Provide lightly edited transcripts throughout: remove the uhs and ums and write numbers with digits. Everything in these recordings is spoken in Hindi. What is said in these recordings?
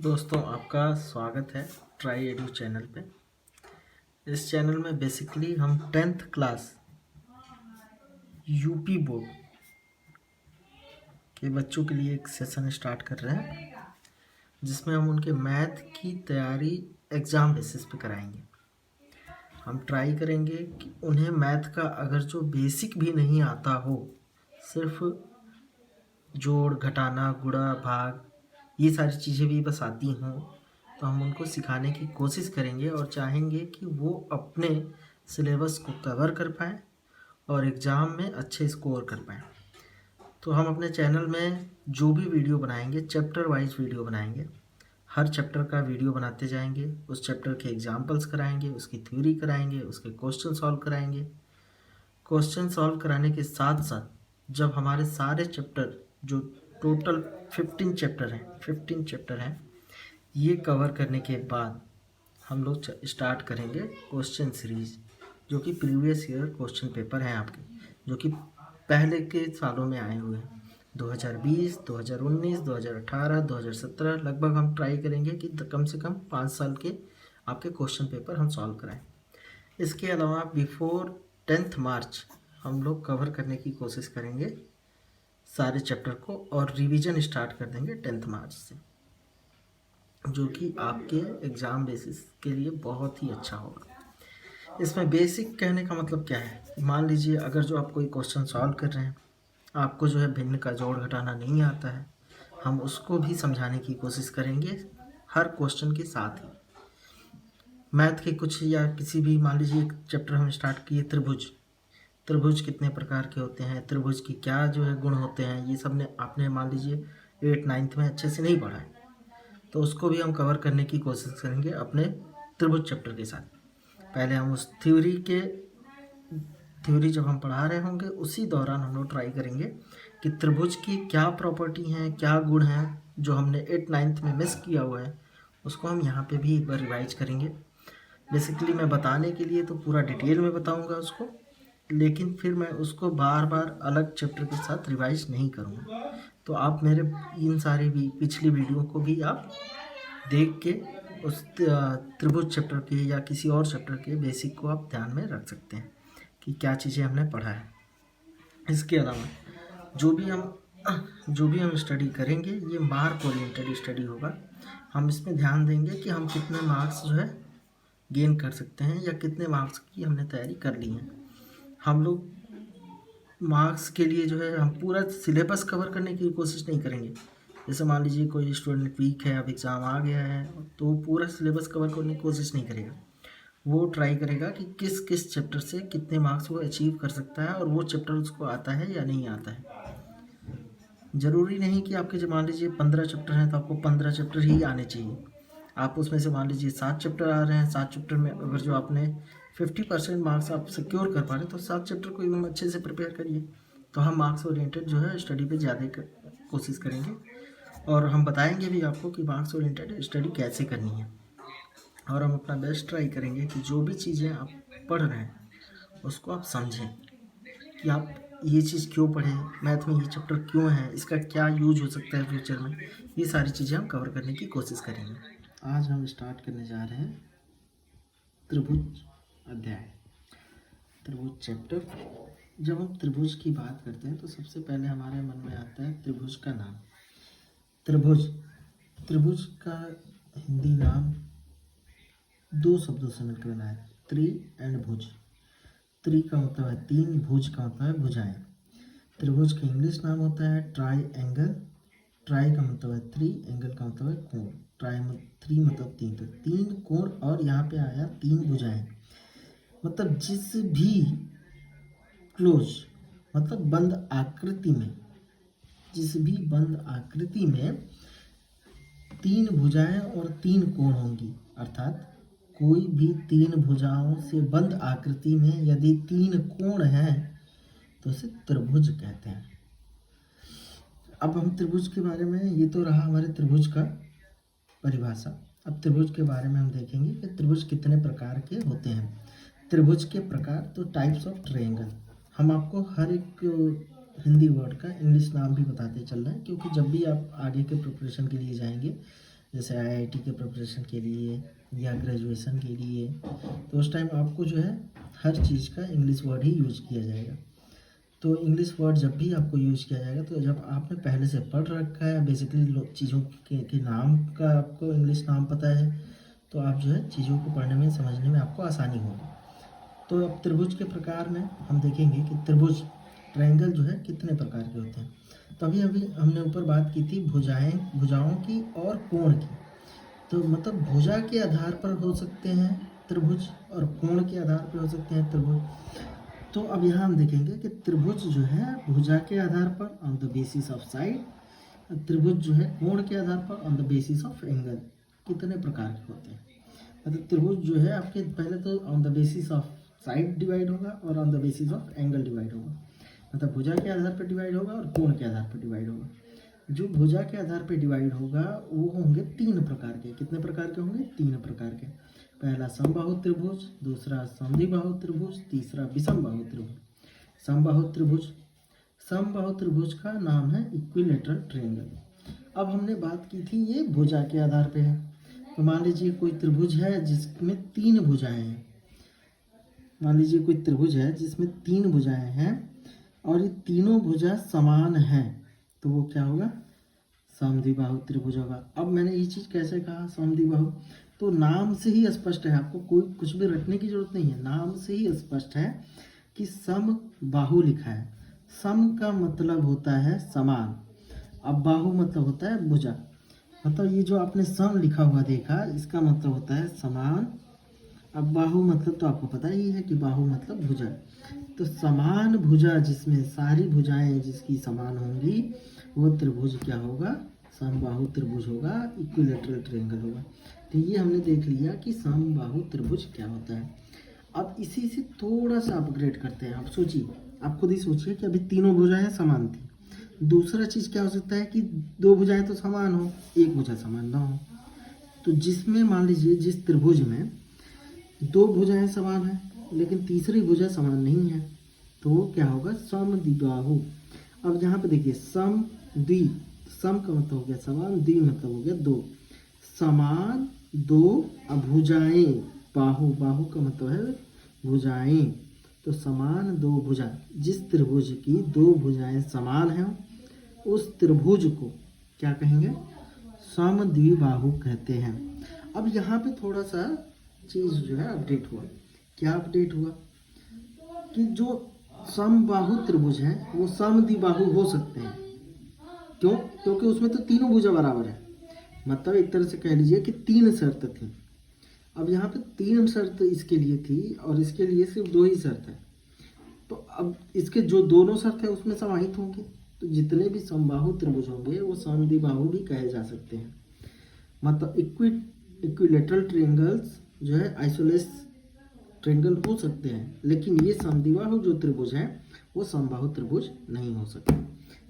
दोस्तों, आपका स्वागत है ट्राई एडू चैनल पे। इस चैनल में बेसिकली हम 10th क्लास यूपी बोर्ड के बच्चों के लिए एक सेशन स्टार्ट कर रहे हैं, जिसमें हम उनके मैथ की तैयारी एग्ज़ाम बेसिस पे कराएंगे। हम ट्राई करेंगे कि उन्हें मैथ का अगर जो बेसिक भी नहीं आता हो, सिर्फ जोड़, घटाना, गुणा, भाग, ये सारी चीज़ें भी बस आती हों, तो हम उनको सिखाने की कोशिश करेंगे और चाहेंगे कि वो अपने सिलेबस को कवर कर पाएँ और एग्ज़ाम में अच्छे स्कोर कर पाएँ। तो हम अपने चैनल में जो भी वीडियो बनाएंगे, चैप्टर वाइज वीडियो बनाएंगे। हर चैप्टर का वीडियो बनाते जाएंगे, उस चैप्टर के एग्जाम्पल्स कराएंगे, उसकी थ्योरी कराएंगे, उसके क्वेश्चन सॉल्व कराएंगे। क्वेश्चन सॉल्व कराने के साथ साथ जब हमारे सारे चैप्टर, जो टोटल 15 चैप्टर हैं, ये कवर करने के बाद हम लोग स्टार्ट करेंगे क्वेश्चन सीरीज, जो कि प्रीवियस ईयर क्वेश्चन पेपर हैं आपके, जो कि पहले के सालों में आए हुए हैं। 2020, 2019, 2018, 2017 लगभग हम ट्राई करेंगे कि कम से कम 5 साल के आपके क्वेश्चन पेपर हम सॉल्व कराएं। इसके अलावा बिफोर 10th मार्च हम लोग कवर करने की कोशिश करेंगे सारे चैप्टर को, और रिवीजन स्टार्ट कर देंगे 10th मार्च से, जो कि आपके एग्ज़ाम बेसिस के लिए बहुत ही अच्छा होगा। इसमें बेसिक कहने का मतलब क्या है, मान लीजिए अगर जो आप कोई क्वेश्चन सॉल्व कर रहे हैं, आपको जो है भिन्न का जोड़ घटाना नहीं आता है, हम उसको भी समझाने की कोशिश करेंगे हर क्वेश्चन के साथ ही। मैथ के कुछ या किसी भी, मान लीजिए एक चैप्टर हम स्टार्ट किए त्रिभुज कितने प्रकार के होते हैं, त्रिभुज की क्या जो है गुण होते हैं, ये सब ने आपने मान लीजिए 8th-9th में अच्छे से नहीं पढ़ा है, तो उसको भी हम कवर करने की कोशिश करेंगे अपने त्रिभुज चैप्टर के साथ। पहले हम उस थ्योरी जब हम पढ़ा रहे होंगे, उसी दौरान हम लोग ट्राई करेंगे कि त्रिभुज की क्या प्रॉपर्टी हैं, क्या गुण हैं, जो हमने 8th-9th में मिस किया हुआ है, उसको हम यहाँ पे भी एक बार रिवाइज करेंगे। बेसिकली मैं बताने के लिए तो पूरा डिटेल में बताऊँगा उसको, लेकिन फिर मैं उसको बार बार अलग चैप्टर के साथ रिवाइज नहीं करूँगा। तो आप मेरे इन सारी भी पिछली वीडियो को भी आप देख के उस त्रिभुज चैप्टर के या किसी और चैप्टर के बेसिक को आप ध्यान में रख सकते हैं कि क्या चीज़ें हमने पढ़ा है। इसके अलावा जो भी हम स्टडी करेंगे, ये मार्क ओरिएंटेड स्टडी होगा। हम इसमें ध्यान देंगे कि हम कितने मार्क्स जो है गेन कर सकते हैं, या कितने मार्क्स की हमने तैयारी कर ली है। हम लोग मार्क्स के लिए जो है हम पूरा सिलेबस कवर करने की कोशिश नहीं करेंगे। जैसे मान लीजिए कोई स्टूडेंट वीक है, अब एग्ज़ाम आ गया है, तो पूरा सिलेबस कवर करने की कोशिश नहीं करेगा। वो ट्राई करेगा कि किस किस चैप्टर से कितने मार्क्स वो अचीव कर सकता है, और वो चैप्टर उसको आता है या नहीं आता है। ज़रूरी नहीं कि आपके जो मान लीजिए 15 चैप्टर हैं तो आपको 15 चैप्टर ही आने चाहिए। आप उसमें से मान लीजिए 7 चैप्टर आ रहे हैं, 7 चैप्टर में अगर जो आपने 50% मार्क्स आप सिक्योर कर पा रहे हैं, तो 7 चैप्टर को एकदम अच्छे से प्रिपेयर करिए। तो हम मार्क्स ओरिएंटेड जो है स्टडी पे ज़्यादा कोशिश करेंगे, और हम बताएंगे भी आपको कि मार्क्स ओरिएंटेड स्टडी कैसे करनी है। और हम अपना बेस्ट ट्राई करेंगे कि जो भी चीज़ें आप पढ़ रहे हैं उसको आप समझें कि आप ये चीज़ क्यों पढ़ें, मैथ में ये चैप्टर क्यों है, इसका क्या यूज हो सकता है फ्यूचर में। ये सारी चीज़ें हम कवर करने की कोशिश करेंगे। आज हम स्टार्ट करने जा रहे हैं त्रिभुज अध्याय, त्रिभुज चैप्टर। जब हम त्रिभुज की बात करते हैं तो सबसे पहले हमारे मन में आता है त्रिभुज का नाम। त्रिभुज का हिंदी नाम 2 शब्दों से मिलकर बना है, त्रि एंड भुज। त्रि का मतलब है 3, भुज का मतलब है भुजाएं। त्रिभुज का इंग्लिश नाम होता है ट्राई एंगल। ट्राई का मतलब है 3, एंगल का मतलब है कोण। थ्री मतलब 3, तो 3 कोण, और यहाँ पे आया 3 भुजाएं। मतलब जिस भी क्लोज, मतलब बंद आकृति में, जिस भी बंद आकृति में 3 भुजाएं और 3 कोण होंगी, अर्थात कोई भी 3 भुजाओं से बंद आकृति में यदि 3 कोण हैं तो उसे त्रिभुज कहते हैं। अब हम त्रिभुज के बारे में, ये तो रहा हमारे त्रिभुज का परिभाषा। अब त्रिभुज के बारे में हम देखेंगे कि त्रिभुज कितने प्रकार के होते हैं। त्रिभुज के प्रकार, तो टाइप्स ऑफ ट्रायंगल। हम आपको हर एक हिंदी वर्ड का इंग्लिश नाम भी बताते चल रहे हैं, क्योंकि जब भी आप आगे के प्रिपरेशन के लिए जाएंगे जैसे आईआईटी के प्रिपरेशन के लिए या ग्रेजुएशन के लिए, तो उस टाइम आपको जो है हर चीज़ का इंग्लिश वर्ड ही यूज़ किया जाएगा। तो इंग्लिश वर्ड जब भी आपको यूज़ किया जाएगा, तो जब आपने पहले से पढ़ रखा है, बेसिकली चीज़ों के नाम का आपको इंग्लिश नाम पता है, तो आप जो है चीज़ों को पढ़ने में समझने में आपको आसानी होगी। तो अब त्रिभुज के प्रकार में हम देखेंगे कि त्रिभुज ट्रायंगल जो है कितने प्रकार के होते हैं। तो अभी हमने ऊपर बात की थी भुजाओं की और कोण की। तो मतलब भुजा के आधार पर हो सकते हैं त्रिभुज और कोण के आधार पर हो सकते हैं त्रिभुज। तो अब यहाँ हम देखेंगे कि त्रिभुज जो है भुजा के आधार पर on the basis of side, त्रिभुज जो है कोण के आधार पर on the basis of angle कितने प्रकार के होते हैं। मतलब त्रिभुज जो है आपके पहले तो on the basis of side divide होगा और on the basis of angle divide होगा। मतलब भुजा के आधार पर डिवाइड होगा और कोण के आधार पर डिवाइड होगा। जो भुजा के आधार पर डिवाइड होगा वो होंगे 3 प्रकार के। कितने प्रकार के होंगे? 3 प्रकार के। पहला समबाहु त्रिभुज, दूसरा समद्विबाहु त्रिभुज, तीसरा विषमबाहु त्रिभुज। समबाहु त्रिभुज का नाम है इक्विलेटरल ट्रायंगल। अब हमने बात की थी ये भुजा के आधार पे है। तो मान लीजिए कोई त्रिभुज है जिसमें 3 भुजाएं हैं। मान लीजिए कोई त्रिभुज है जिसमें 3 भुजाएं हैं और ये तीनों भुजा समान हैं, तो वो क्या होगा? समद्विबाहु त्रिभुज होगा। अब मैंने ये चीज़ कैसे कहा समद्विबाहु? तो नाम से ही स्पष्ट है, आपको कोई कुछ भी रटने की जरूरत नहीं है, नाम से ही स्पष्ट है कि समबाहु लिखा है। सम का मतलब होता है समान, अब बाहु मतलब होता है भुजा। मतलब ये जो आपने सम लिखा हुआ देखा, इसका मतलब होता है समान। अब बाहु मतलब तो आपको पता ही है कि बाहु मतलब भुजा। तो समान भुजा जिसमें सारी भुजाएं जिसकी समान होंगी वो त्रिभुज क्या होगा? समबाहु त्रिभुज होगा, इक्विलेटरल ट्रायंगल होगा। तो ये हमने देख लिया कि समबाहु त्रिभुज क्या होता है। अब इसी से थोड़ा सा अपग्रेड करते हैं। आप सोचिए, आप खुद ही सोचिए कि अभी तीनों भुजाएं समान थी। दूसरा चीज़ क्या हो सकता है कि 2 भुजाएं तो समान हो, 1 भुजा समान ना हो। तो जिसमें मान लीजिए जिस त्रिभुज में 2 भुजाएं समान है लेकिन तीसरी भुजा समान नहीं है, तो वो क्या होगा? समद्विबाहु। अब यहाँ पे देखिए सम का मतलब हो गया समान, द्वि मतलब हो गया 2। समान 2 भुजाएं, बाहु का मतलब है भुजाएं। तो समान 2 भुजा, जिस त्रिभुज की 2 भुजाएं समान हैं उस त्रिभुज को क्या कहेंगे? समद्विबाहु कहते हैं। अब यहाँ पे थोड़ा सा चीज़ जो है अपडेट हुआ। क्या अपडेट हुआ? कि जो समबाहु त्रिभुज है वो समद्विबाहु हो सकते हैं। क्यों? क्योंकि उसमें तो तीनों भुजा बराबर है। मतलब एक तरह से कह लीजिए कि 3 शर्त थी। अब यहाँ पे 3 शर्त इसके लिए थी और इसके लिए सिर्फ 2 ही शर्त है। तो अब इसके जो दोनों शर्त है उसमें समाहित होंगे, तो जितने भी समबाहु त्रिभुज होंगे वो समद्विबाहु भी कहे जा सकते हैं। मतलब इक्विलेटरल ट्रायंगल्स जो है आइसोलेस ट्रायंगल हो सकते हैं, लेकिन ये समद्विबाहु जो त्रिभुज है वो समबाहु त्रिभुज नहीं हो सकते।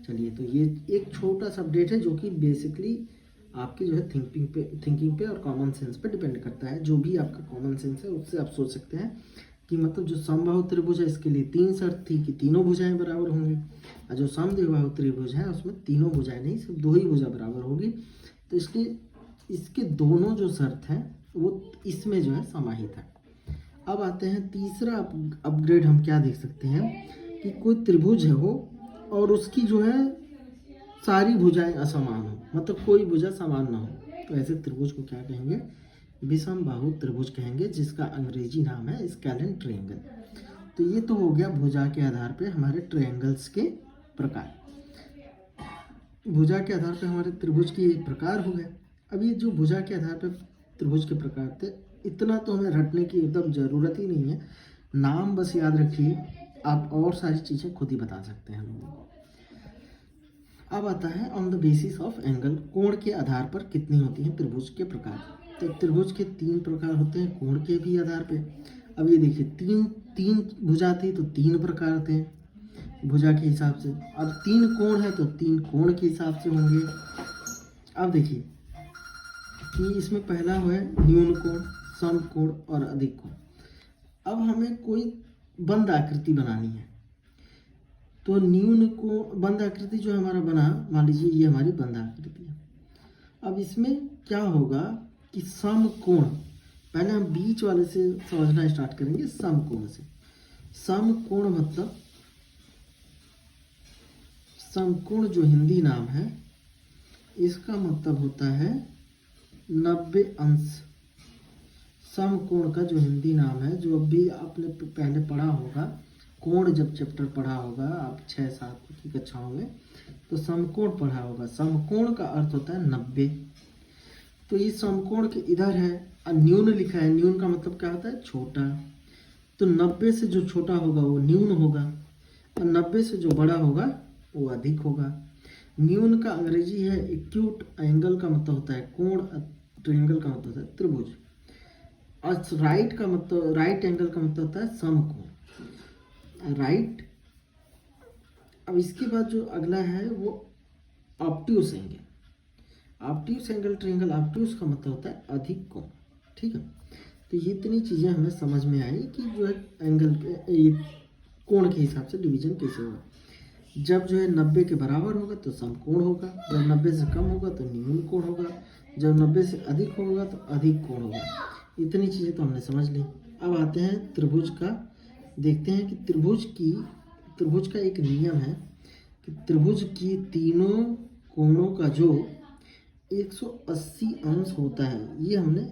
चलिए, तो ये एक छोटा सा अपडेट है जो कि बेसिकली आपकी जो है थिंकिंग पे और कॉमन सेंस पे डिपेंड करता है। जो भी आपका कॉमन सेंस है उससे आप सोच सकते हैं कि मतलब जो समबाहु त्रिभुज है इसके लिए 3 शर्त थी कि तीनों भुजाएं बराबर होंगी, और जो समद्विबाहु त्रिभुज है उसमें तीनों भुजाएं नहीं, सिर्फ 2 ही भुजा बराबर होगी। तो इसलिए इसके दोनों जो शर्त हैं वो इसमें जो है समाहित है। अब आते हैं तीसरा अपग्रेड। हम क्या देख सकते हैं कि कोई त्रिभुज है वो और उसकी जो है सारी भुजाएं असमान हो, मतलब कोई भुजा समान ना हो, तो ऐसे त्रिभुज को क्या कहेंगे? विषमबाहु त्रिभुज कहेंगे, जिसका अंग्रेजी नाम है स्केलेन ट्रायंगल। तो ये तो हो गया भुजा के आधार पे हमारे ट्रायंगल्स के प्रकार। भुजा के आधार पे हमारे त्रिभुज की एक प्रकार हो गए। अब ये जो भुजा के आधार पे त्रिभुज के प्रकार थे, इतना तो हमें रटने की एकदम ज़रूरत ही नहीं है, नाम बस याद रखिए, आप और सारी चीज़ें खुद ही बता सकते हैं लोगों को। अब आता है on the basis of angle, कोण के आधार पर कितनी होती हैं त्रिभुज के प्रकार। तो त्रिभुज के 3 प्रकार होते हैं कोण के भी आधार पे। अब ये देखिए 3 भुजा थी तो 3 प्रकार थे भुजा के हिसाब से। अब 3 कोण है तो 3 कोण के हिसाब से होंगे। अब देखिए कि इसमें पहला है न्यून कोण, सम कोण और अधिक कोण। अब हमें कोई बंद आकृति बनानी है, तो न्यून को बंद आकृति जो हमारा बना, मान लीजिए ये हमारी बंद आकृति है, अब इसमें क्या होगा कि समकोण, पहले हम बीच वाले से समझना स्टार्ट करेंगे, समकोण से। समकोण मतलब, समकोण जो हिंदी नाम है इसका मतलब होता है 90 अंश। समकोण का जो हिंदी नाम है, जो अभी आपने पहले पढ़ा होगा, कोण जब चैप्टर पढ़ा होगा आप 6-7 की कक्षाओं में, तो समकोण पढ़ा होगा। समकोण का अर्थ होता है 90। तो ये समकोण के इधर है और न्यून लिखा है। न्यून का मतलब क्या होता है? छोटा। तो 90 से जो छोटा होगा वो न्यून होगा और 90 से जो बड़ा होगा वो अधिक होगा। न्यून का अंग्रेजी है एक्यूट, एंगल का मतलब होता है कोण, ट्रायंगल का मतलब होता है त्रिभुज, और राइट का मतलब, राइट एंगल का मतलब होता है समकोण, राइट। अब इसके बाद जो अगला है वो obtuse angle. Obtuse angle, triangle, obtuse का मतलब होता है अधिक कोण। ठीक है, तो ये इतनी चीज़ें हमें समझ में आई कि जो है एंगल के, ये कोण के हिसाब से डिवीजन कैसे होगा। जब जो है 90 के बराबर होगा तो समकोण होगा, जब 90 से कम होगा तो न्यून कोण होगा, जब 90 से अधिक होगा तो अधिक कोण होगा। इतनी चीज़ें तो हमने समझ ली। अब आते हैं त्रिभुज का, देखते हैं कि त्रिभुज का एक नियम है कि त्रिभुज की तीनों कोणों का जो 180 अंश होता है। ये हमने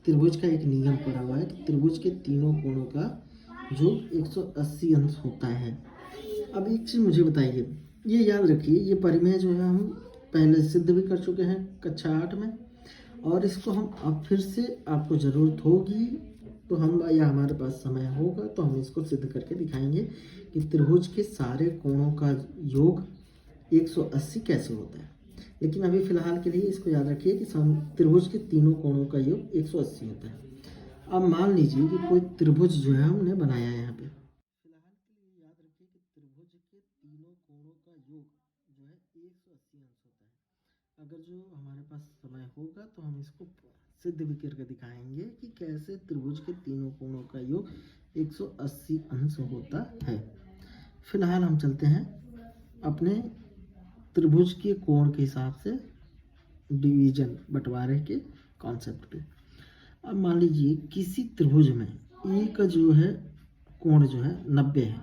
त्रिभुज का एक नियम पढ़ा हुआ है कि त्रिभुज के तीनों कोणों का जो 180 अंश होता है। अब एक चीज़ मुझे बताइए, ये याद रखिए, ये परिमेय जो है हम पहले सिद्ध भी कर चुके हैं कक्षा 8 में, और इसको हम अब फिर से आपको ज़रूरत होगी तो हम, या हमारे पास समय होगा तो हम इसको सिद्ध करके दिखाएंगे कि त्रिभुज के सारे कोणों का योग 180 कैसे होता है। लेकिन अभी फ़िलहाल के लिए इसको याद रखिए कि त्रिभुज के तीनों कोणों का योग 180 होता है। अब मान लीजिए कि कोई त्रिभुज जो है हमने बनाया है यहाँ पे, फिलहाल के लिए याद रखिए कि त्रिभुज के तीनों कोणों का योग जो है 180 अंश होता है। अगर जो हमारे पास समय होगा तो हम इसको सिद्ध भी करके दिखाएंगे कि कैसे त्रिभुज के तीनों कोणों का योग 180 अंश होता है। फिलहाल हम चलते हैं अपने त्रिभुज के कोण के हिसाब से डिवीजन, बंटवारे के कॉन्सेप्ट पे। अब मान लीजिए किसी त्रिभुज में ए का जो है कोण जो है 90 है,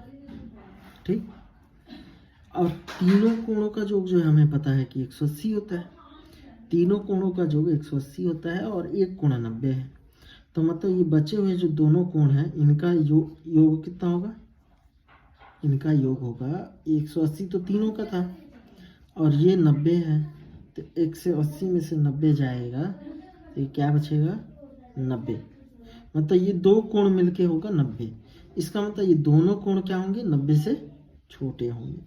ठीक, और तीनों कोणों का योग जो है हमें पता है कि 180 होता है। तीनों कोणों का योग 180 होता है और एक कोण 90 है। तो मतलब ये बचे हुए जो दोनों कोण हैं इनका योग कितना होगा? इनका योग होगा 180, तो तीनों का था, और ये 90 है, तो 180 में से 90 जाएगा तो ये क्या बचेगा? 90। मतलब ये दो कोण मिलके होगा 90। इसका मतलब ये दोनों कोण क्या होंगे? 90 से छोटे होंगे।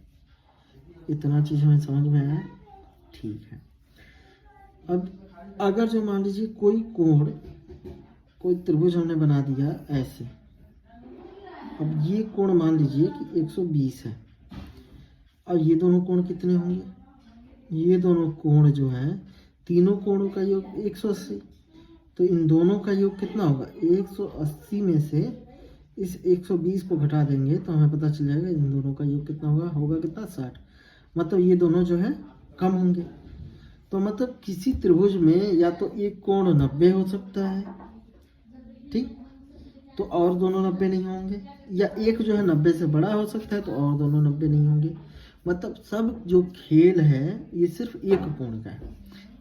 इतना चीज़ हमें समझ में आया? ठीक है। अब अगर जो मान लीजिए कोई त्रिभुज हमने बना दिया ऐसे, अब ये कोण मान लीजिए कि 120 है, और ये दोनों कोण कितने होंगे? ये दोनों कोण जो है, तीनों कोणों का योग 180, तो इन दोनों का योग कितना होगा? 180 में से इस 120 को घटा देंगे तो हमें पता चल जाएगा इन दोनों का योग कितना होगा कितना? 60। मतलब ये दोनों जो है कम होंगे। तो मतलब किसी त्रिभुज में या तो एक कोण 90 हो सकता है, ठीक, तो और दोनों 90 नहीं होंगे, या एक जो है 90 से बड़ा हो सकता है तो और दोनों 90 नहीं होंगे। मतलब सब जो खेल है ये सिर्फ एक कोण का है।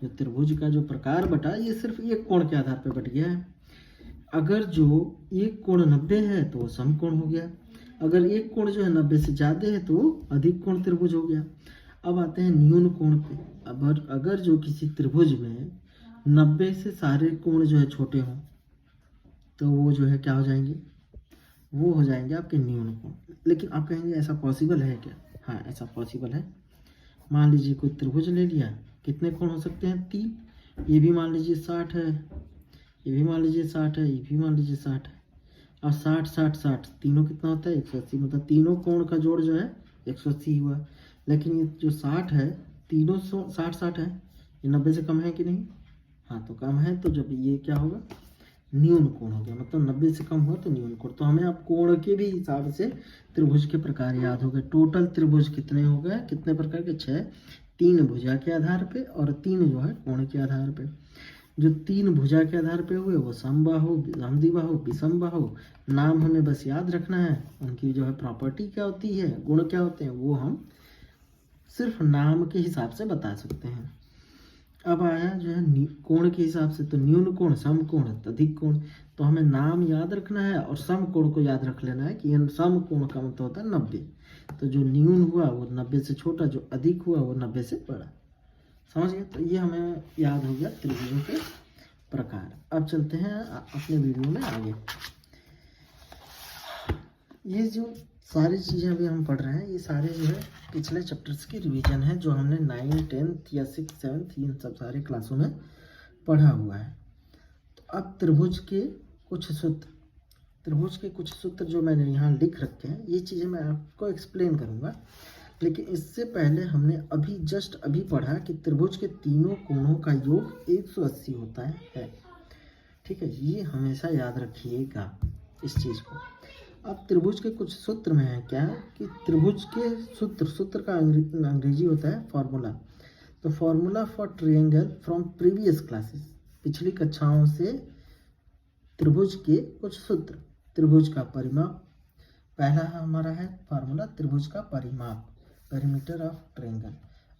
जो त्रिभुज का जो प्रकार बटा ये सिर्फ एक कोण के आधार पर बट गया है। अगर जो एक कोण 90 है तो वो समकोण हो गया, अगर एक कोण जो है 90 से ज़्यादा है तो वो अधिक कोण त्रिभुज हो गया। अब आते हैं न्यून कोण पे। अब अगर जो किसी त्रिभुज में 90 से सारे कोण जो है छोटे हों तो वो जो है क्या हो जाएंगे? वो हो जाएंगे आपके न्यून कोण। लेकिन आप कहेंगे ऐसा पॉसिबल है क्या? हाँ, ऐसा पॉसिबल है। मान लीजिए कोई त्रिभुज ले लिया, कितने कोण हो सकते हैं? 3। ये भी मान लीजिए 60 है, ये भी मान लीजिए 60 है, ये भी मान लीजिए 60 है, और 60 60 60 तीनों कितना होता है? 180। मतलब तीनों कोण का जोड़ जो है 180 हुआ। लेकिन ये जो 60 है, तीनों 60 60 है, ये 90 से कम है कि नहीं? हाँ, तो कम है, तो जब ये क्या होगा? न्यून कोण हो गया। मतलब 90 से कम हुआ तो न्यून कोण। तो हमें अब कोण के भी हिसाब से त्रिभुज के प्रकार याद हो गए। टोटल त्रिभुज कितने हो गए? कितने प्रकार के? 6। 3 भुजा के आधार पे और 3 जो है कोण के आधार पे। जो 3 भुजा के आधार पे हुए वो समबाहु, समद्विबाहु, विषमबाहु। नाम हमें बस याद रखना है, उनकी जो है प्रॉपर्टी क्या होती है, गुण क्या होते हैं, वो हम सिर्फ नाम के हिसाब से बता सकते हैं। अब आया जो है कोण के हिसाब से, तो न्यून कोण, सम कोण, अधिक कोण। तो हमें नाम याद रखना है और सम कोण को याद रख लेना है कि सम कोण का मतलब होता है 90। तो जो न्यून हुआ वो 90 से छोटा, जो अधिक हुआ वो 90 से बड़ा। समझ गए? तो ये हमें याद हो गया त्रिभुजों के प्रकार। अब चलते हैं अपने वीडियो में आगे। ये जो सारी चीज़ें अभी हम पढ़ रहे हैं, ये सारे जो है पिछले चैप्टर्स की रिवीजन है, जो हमने 9, 10th या 6, 7th इन सब सारे क्लासों में पढ़ा हुआ है। तो अब त्रिभुज के कुछ सूत्र जो मैंने यहाँ लिख रखे हैं, ये चीज़ें मैं आपको एक्सप्लेन करूँगा। लेकिन इससे पहले हमने अभी जस्ट पढ़ा कि त्रिभुज के तीनों कोणों का योग 180 होता है। ठीक है, ये हमेशा याद रखिएगा इस चीज़ को। अब त्रिभुज के कुछ सूत्र में है क्या कि त्रिभुज के सूत्र का अंग्रेजी होता है फॉर्मूला। तो formula for triangle from previous classes, पिछली कक्षाओं से त्रिभुज के कुछ सूत्र। त्रिभुज का परिमाप, पहला हमारा है फॉर्मूला त्रिभुज का परिमाप, पेरीमीटर ऑफ ट्रायंगल।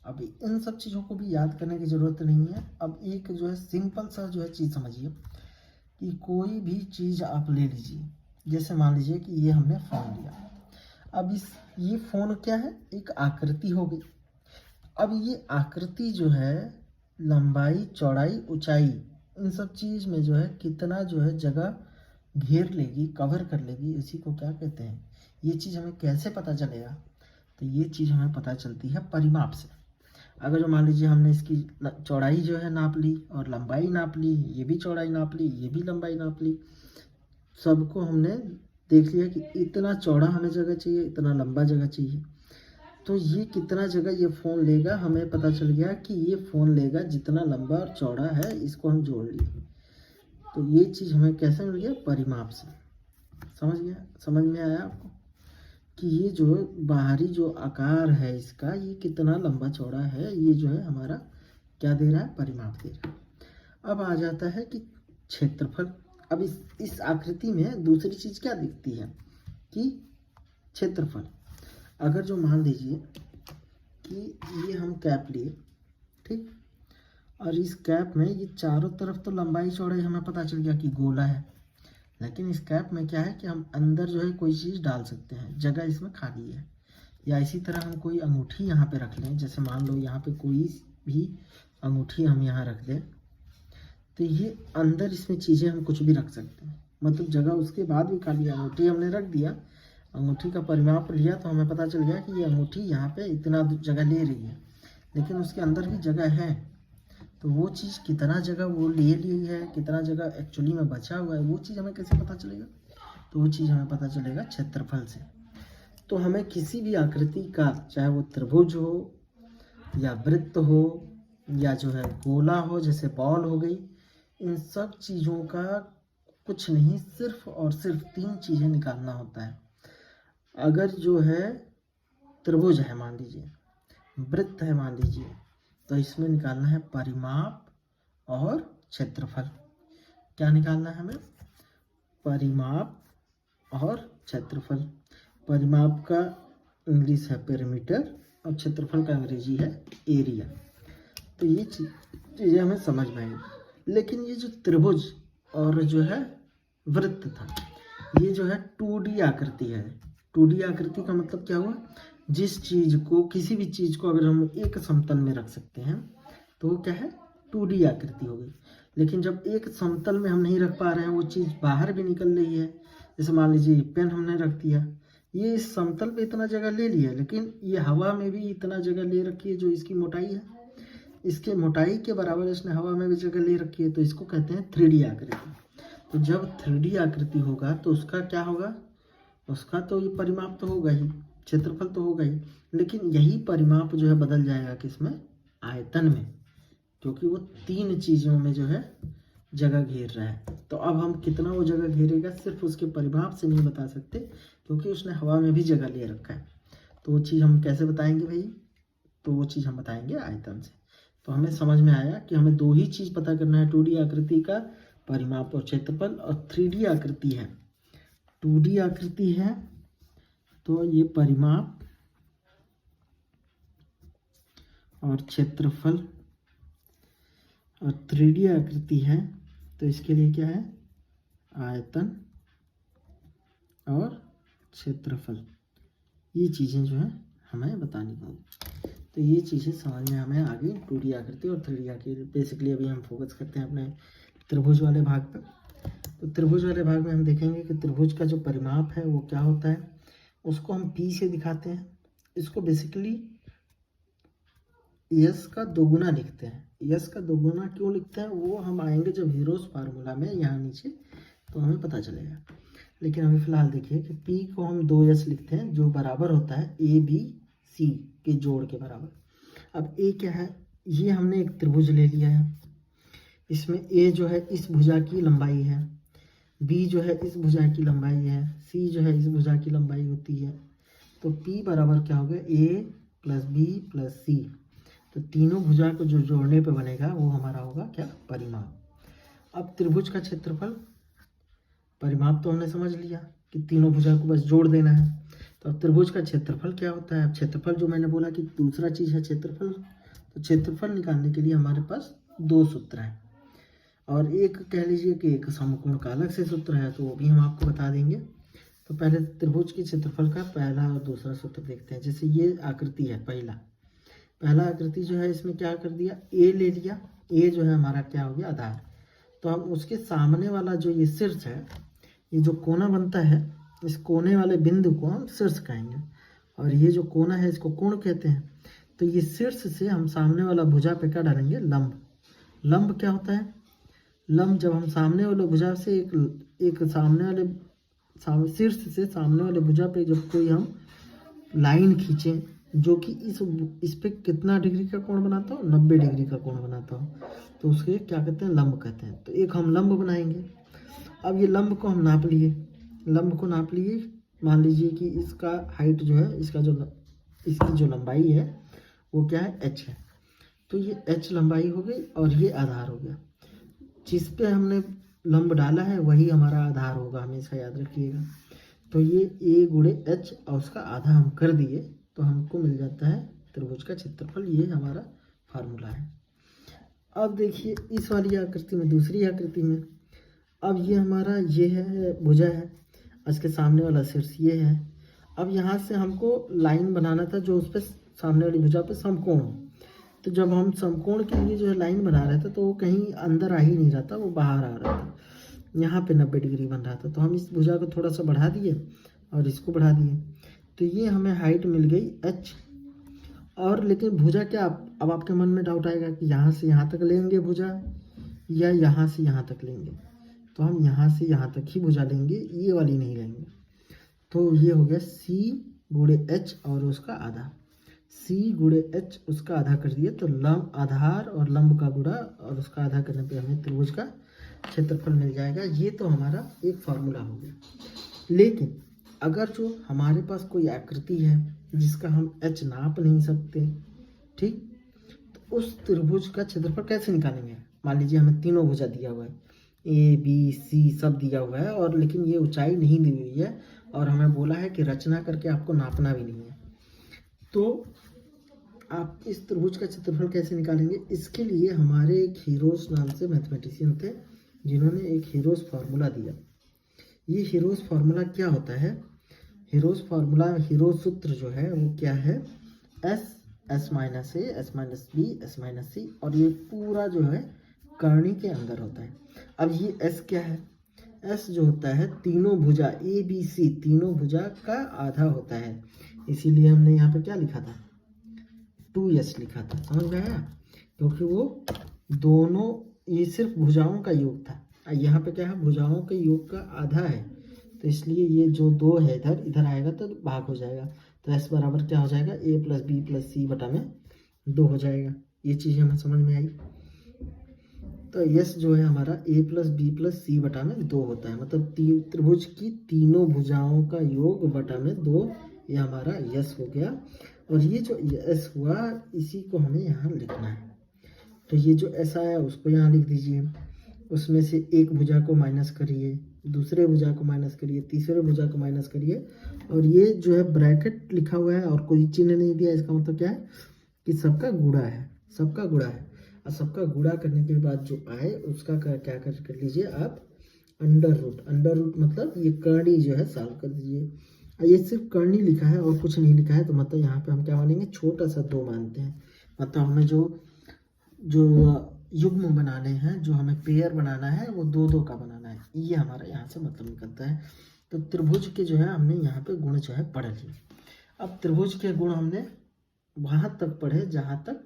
अब इन सब चीज़ों को भी याद करने की ज़रूरत नहीं है। अब एक जो है सिंपल सा जो है चीज़ समझिए कि कोई भी चीज़ आप ले लीजिए, जैसे मान लीजिए कि ये हमने फ़ोन लिया। अब ये फ़ोन क्या है, एक आकृति हो गई। अब ये आकृति जो है लंबाई, चौड़ाई, ऊंचाई, इन सब चीज़ में जो है कितना जो है जगह घेर लेगी, कवर कर लेगी, इसी को क्या कहते हैं। ये चीज़ हमें कैसे पता चलेगा, तो ये चीज़ हमें पता चलती है परिमाप से। अगर जो मान लीजिए हमने इसकी चौड़ाई जो है नाप ली और लंबाई नाप ली, ये भी चौड़ाई नाप ली, ये भी लंबाई नाप ली, सबको हमने देख लिया कि इतना चौड़ा हमें जगह चाहिए, इतना लंबा जगह चाहिए, तो ये कितना जगह ये फ़ोन लेगा, हमें पता चल गया कि ये फ़ोन लेगा जितना लंबा और चौड़ा है, इसको हम जोड़ लिए। तो ये चीज़ हमें कैसे मिल गया, परिमाप से। समझ में आया आपको कि ये जो बाहरी जो आकार है इसका, ये कितना लंबा चौड़ा है, ये जो है हमारा क्या दे रहा है, परिमाप दे रहा है। अब आ जाता है कि क्षेत्रफल। अब इस आकृति में दूसरी चीज़ क्या दिखती है कि क्षेत्रफल। अगर जो मान लीजिए कि ये हम कैप लिए, ठीक, और इस कैप में ये चारों तरफ तो लंबाई चौड़ाई हमें पता चल गया कि गोला है, लेकिन इस कैप में क्या है कि हम अंदर जो है कोई चीज़ डाल सकते हैं, जगह इसमें खाली है। या इसी तरह हम कोई अंगूठी यहाँ पे रख लें, जैसे मान लो यहाँ पे कोई भी अंगूठी हम यहाँ रख दें, तो ये अंदर इसमें चीज़ें हम कुछ भी रख सकते हैं, मतलब जगह उसके बाद भी खाली। अंगूठी हमने रख दिया, अंगूठी का परिमाप लिया, तो हमें पता चल गया कि ये अंगूठी यहाँ पे इतना जगह ले रही है, लेकिन उसके अंदर भी जगह है। तो वो चीज़ कितना जगह वो ले ली है, कितना जगह एक्चुअली में बचा हुआ है, वो चीज़ हमें कैसे पता चलेगा, तो वो चीज़ हमें पता चलेगा क्षेत्रफल से। तो हमें किसी भी आकृति का, चाहे वो त्रिभुज हो या वृत्त हो या जो है गोला हो, जैसे बॉल हो गई, इन सब चीज़ों का कुछ नहीं, सिर्फ और सिर्फ 3 चीज़ें निकालना होता है। अगर जो है त्रिभुज है मान लीजिए, वृत्त है मान लीजिए, तो इसमें निकालना है परिमाप और क्षेत्रफल। क्या निकालना है हमें, परिमाप और क्षेत्रफल। परिमाप का इंग्लिश है पेरीमीटर और क्षेत्रफल का अंग्रेजी है एरिया। तो ये चीज़ें हमें समझ में आएंगी। लेकिन ये जो त्रिभुज और जो है वृत्त था, ये जो है 2D आकृति है। 2D आकृति का मतलब क्या हुआ, जिस चीज़ को, किसी भी चीज़ को अगर हम एक समतल में रख सकते हैं तो वो क्या है, 2D आकृति हो गई। लेकिन जब एक समतल में हम नहीं रख पा रहे हैं, वो चीज़ बाहर भी निकल रही है, जैसे मान लीजिए पेन हमने रख दिया, ये इस समतल पे इतना जगह ले लिया, लेकिन ये हवा में भी इतना जगह ले रखी है, जो इसकी मोटाई है, इसके मोटाई के बराबर इसने हवा में भी जगह ले रखी है, तो इसको कहते हैं 3D आकृति। तो जब 3D आकृति होगा तो उसका क्या होगा, उसका तो ये परिमाप तो होगा ही, क्षेत्रफल तो होगा ही, लेकिन यही परिमाप जो है बदल जाएगा किसमें, आयतन में, क्योंकि वो 3 चीज़ों में जो है जगह घेर रहा है। तो अब हम कितना वो जगह घेरेगा सिर्फ उसके परिमाप से नहीं बता सकते, क्योंकि उसने हवा में भी जगह ले रखा है। तो वो चीज़ हम कैसे बताएंगे भाई, तो वो चीज़ हम बताएंगे आयतन से। तो हमें समझ में आया कि हमें दो ही चीज़ पता करना है, 2D आकृति का परिमाप और क्षेत्रफल, और 3D आकृति है। 2D आकृति है तो ये परिमाप और क्षेत्रफल, और 3D आकृति है तो इसके लिए क्या है, आयतन और क्षेत्रफल। ये चीज़ें जो है हमें बतानी होगी। तो ये चीज़ें समझ में हमें आगे 2D आकृति और 3D आकृति। बेसिकली अभी हम फोकस करते हैं अपने त्रिभुज वाले भाग पर। तो त्रिभुज वाले भाग में हम देखेंगे कि त्रिभुज का जो परिमाप है वो क्या होता है, उसको हम P से दिखाते हैं। इसको बेसिकली यस का दोगुना लिखते हैं। यस का दोगुना क्यों लिखते हैं वो हम आएंगे जब हीरोज फार्मूला में यहाँ नीचे, तो हमें पता चलेगा। लेकिन अभी फिलहाल देखिए कि P को हम 2S लिखते हैं जो बराबर होता है ABC के जोड़ के बराबर। अब A क्या है, ये हमने एक त्रिभुज ले लिया है, इसमें A जो है इस भुजा की लंबाई है, B जो है इस भुजा की लंबाई है, C जो है इस भुजा की लंबाई होती है। तो P बराबर क्या हो गया, A plus B plus C। तो तीनों भुजा को जो जोड़ने पे बनेगा वो हमारा होगा क्या, परिमाप। अब त्रिभुज का क्षेत्रफल, परिमाप तो हमने समझ लिया कि तीनों भुजा को बस जोड़ देना है। तो अब त्रिभुज का क्षेत्रफल क्या होता है। अब क्षेत्रफल जो मैंने बोला कि दूसरा चीज़ है क्षेत्रफल, तो क्षेत्रफल निकालने के लिए हमारे पास दो सूत्र हैं, और एक कह लीजिए कि एक समकोण का अलग से सूत्र है, तो वो भी हम आपको बता देंगे। तो पहले त्रिभुज के क्षेत्रफल का पहला और दूसरा सूत्र देखते हैं। जैसे ये आकृति है, पहला आकृति जो है इसमें क्या कर दिया, ए ले लिया। ए जो है हमारा क्या हो गया, आधार। तो हम उसके सामने वाला जो ये शीर्ष है, ये जो कोना बनता है, इस कोने वाले बिंदु को हम शीर्ष कहेंगे, और ये जो कोना है इसको कोण कहते हैं। तो ये शीर्ष से हम सामने वाला भुजा पे क्या डालेंगे, लंब। लंब क्या होता है, लंब जब हम सामने वाले भुजा से एक सामने वाले शीर्ष से सामने वाले भुजा पे जब कोई हम लाइन खींचें जो कि इस पे कितना डिग्री का कोण बनाता हो, 90 डिग्री का कोण बनाता हो, तो उसके क्या कहते हैं, लंब कहते हैं। तो एक हम लंब बनाएंगे। अब ये लंब को हम नाप लिए, लंब को नाप लिए, मान लीजिए कि इसका हाइट जो है, इसकी जो लंबाई है वो क्या है, h है। तो ये h लंबाई हो गई और ये आधार हो गया। जिस पे हमने लंब डाला है वही हमारा आधार होगा, हमेशा याद रखिएगा। तो ये a गुणे h और उसका आधा हम कर दिए, तो हमको मिल जाता है त्रिभुज का क्षेत्रफल। ये हमारा फार्मूला है। अब देखिए इस वाली आकृति में, दूसरी आकृति में, अब ये हमारा ये है भुजा है, इसके सामने वाला शीर्ष ये है। अब यहाँ से हमको लाइन बनाना था जो उस पर सामने वाली भुजा पे समकोण हो। तो जब हम समकोण के लिए जो है लाइन बना रहे थे तो वो कहीं अंदर आ ही नहीं रहा था, वो बाहर आ रहा था। यहाँ पे 90 डिग्री बन रहा था, तो हम इस भुजा को थोड़ा सा बढ़ा दिए और इसको बढ़ा दिए, तो ये हमें हाइट मिल गई h। और लेकिन भुजा क्या, अब आपके मन में डाउट आएगा कि यहाँ से यहाँ तक लेंगे भुजा या यहाँ से यहाँ तक लेंगे। तो हम यहाँ से यहाँ तक ही भुजा लेंगे, ये वाली नहीं लेंगे। तो ये हो गया c गुणे h और उसका आधा, c गुणे h उसका आधा कर दिए। तो लंब, आधार और लंब का गुणा और उसका आधा करने पे हमें त्रिभुज का क्षेत्रफल मिल जाएगा। ये तो हमारा एक फार्मूला हो गया। लेकिन अगर जो हमारे पास कोई आकृति है जिसका हम h नाप नहीं सकते, ठीक, तो उस त्रिभुज का क्षेत्रफल कैसे निकालेंगे। मान लीजिए हमें तीनों भुजा दिया हुआ है, ए बी सी सब दिया हुआ है, और लेकिन ये ऊंचाई नहीं दी हुई है, और हमें बोला है कि रचना करके आपको नापना भी नहीं है। तो आप इस त्रिभुज का क्षेत्रफल कैसे निकालेंगे। इसके लिए हमारे एक हीरोज नाम से मैथमेटिशियन थे जिन्होंने एक हीरोज फार्मूला दिया। ये हीरोज फार्मूला क्या होता है, हीरोज फार्मूला, हीरोज सूत्र जो है वो क्या है, s minus A, s minus B, s minus C, और ये पूरा जो है करनी के अंदर होता है। अब ये s क्या है, s जो होता है तीनों भुजा ए बी सी, तीनों भुजा का आधा होता है। इसीलिए हमने यहाँ पे क्या लिखा था, 2s लिखा था, समझ में आया, क्योंकि वो दोनों, ये सिर्फ भुजाओं का योग था, यहाँ पे क्या है, भुजाओं के योग का आधा है, तो इसलिए ये जो 2 है इधर इधर आएगा तो भाग हो जाएगा। तो s बराबर क्या हो जाएगा, a प्लस बी प्लस सी बटा में 2 हो जाएगा। ये चीज़ हमें समझ में आई। तो s जो है हमारा a प्लस बी प्लस सी बटा में 2 होता है, मतलब त्रिभुज की तीनों भुजाओं का योग बटा में 2 ये हमारा यस हो गया। और ये जो यस हुआ इसी को हमें यहाँ लिखना है। तो ये जो एस आया उसको यहाँ लिख दीजिए, उसमें से एक भुजा को माइनस करिए, दूसरे भुजा को माइनस करिए, तीसरे भुजा को माइनस करिए, और ये जो है ब्रैकेट लिखा हुआ है और कोई चिन्ह नहीं दिया, इसका मतलब क्या है कि सबका गुणा है, सबका गुणा है। और सबका गुणा करने के बाद जो आए उसका क्या कर लीजिए आप, अंडर रूट मतलब ये करनी जो है सॉल्व कर दीजिए। ये सिर्फ करनी लिखा है और कुछ नहीं लिखा है, तो मतलब यहाँ पे हम क्या मानेंगे, छोटा सा 2 मानते हैं। मतलब हमें जो युग्म बनाने हैं, जो हमें पेयर बनाना है वो 2-2 का बनाना है, ये हमारा यहाँ से मतलब निकलता है। तो त्रिभुज के जो है हमने यहाँ पे गुण जो है पढ़ लिए। अब त्रिभुज के गुण हमने वहाँ तक पढ़े जहाँ तक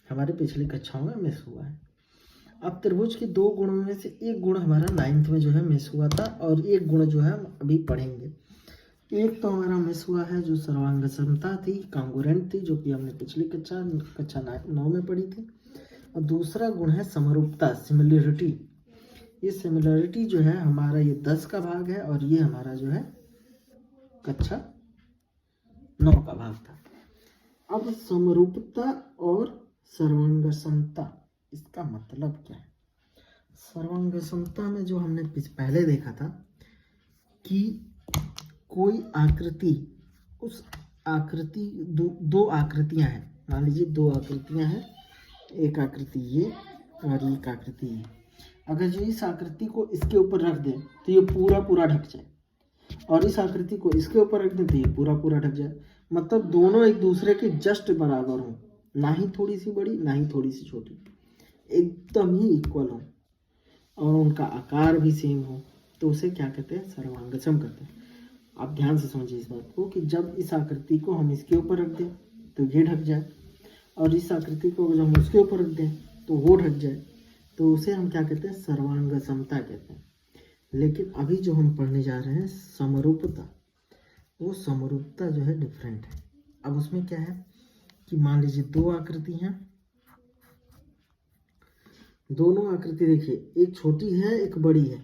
हमारे पिछली कक्षाओं में मिस हुआ है। अब त्रिभुज के 2 गुणों में से एक गुण हमारा 9th में जो है मिस हुआ था, और एक गुण जो है हम अभी पढ़ेंगे। एक तो हमारा मिस हुआ है जो सर्वांग समता थी, कांगोरेंट थी, जो कि हमने पिछली कक्षा 9 में पढ़ी थी। और दूसरा गुण है समरूपता, सिमिलरिटी। ये सिमिलरिटी जो है हमारा ये 10 का भाग है, और ये हमारा जो है कक्षा 9 का भाग था। अब समरूपता और सर्वांग समता, इसका मतलब क्या है? सर्वांग समता में जो हमने पहले देखा था कि कोई आकृति, उस आकृति दो आकृतियां हैं, मान लीजिए 2 आकृतियां हैं, एक आकृति ये और एक आकृति ये। अगर जो इस आकृति को इसके ऊपर रख दें तो ये पूरा ढक जाए, और इस आकृति को इसके ऊपर रख दें तो ये पूरा ढक जाए। मतलब दोनों एक दूसरे के जस्ट बराबर हों, ना ही थोड़ी सी बड़ी ना ही थोड़ी सी छोटी, एकदम ही इक्वल हो, और उनका आकार भी सेम हो, तो उसे क्या कहते हैं, सर्वांगसम कहते हैं। आप ध्यान से समझिए इस बात को कि जब इस आकृति को हम इसके ऊपर रख दें तो ये ढक जाए, और इस आकृति को जब हम उसके ऊपर रख दें तो वो ढक जाए, तो उसे हम क्या कहते हैं, सर्वांग समता कहते हैं। लेकिन अभी जो हम पढ़ने जा रहे हैं समरूपता, वो समरूपता जो है डिफरेंट है। अब उसमें क्या है कि मान लीजिए 2 आकृति हैं, दोनों आकृति देखिए, एक छोटी है एक बड़ी है,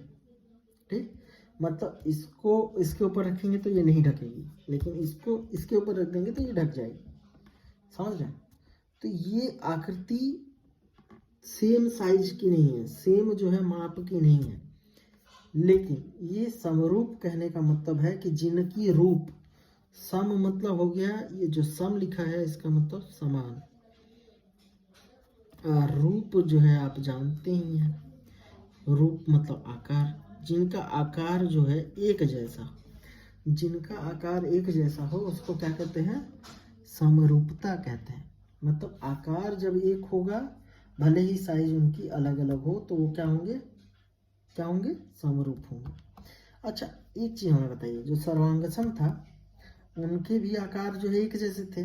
ठीक। मतलब इसको इसके ऊपर रखेंगे तो ये नहीं ढकेगी, लेकिन इसको इसके ऊपर रख देंगे तो ये ढक जाएगी, समझ रहे हैं? तो ये आकृति सेम साइज की नहीं है, सेम जो है माप की नहीं है, लेकिन ये समरूप कहने का मतलब है कि जिनकी रूप सम, मतलब हो गया ये जो सम लिखा है इसका मतलब समान, रूप जो है आप जानते ही हैं, रूप मतलब आकार, जिनका आकार जो है एक जैसा, जिनका आकार एक जैसा हो उसको क्या कहते हैं, समरूपता कहते हैं। मतलब आकार जब एक होगा, भले ही साइज उनकी अलग अलग हो, तो वो क्या होंगे, समरूप होंगे। अच्छा, एक चीज हमें बताइए, जो सर्वांगसम था उनके भी आकार जो है एक जैसे थे,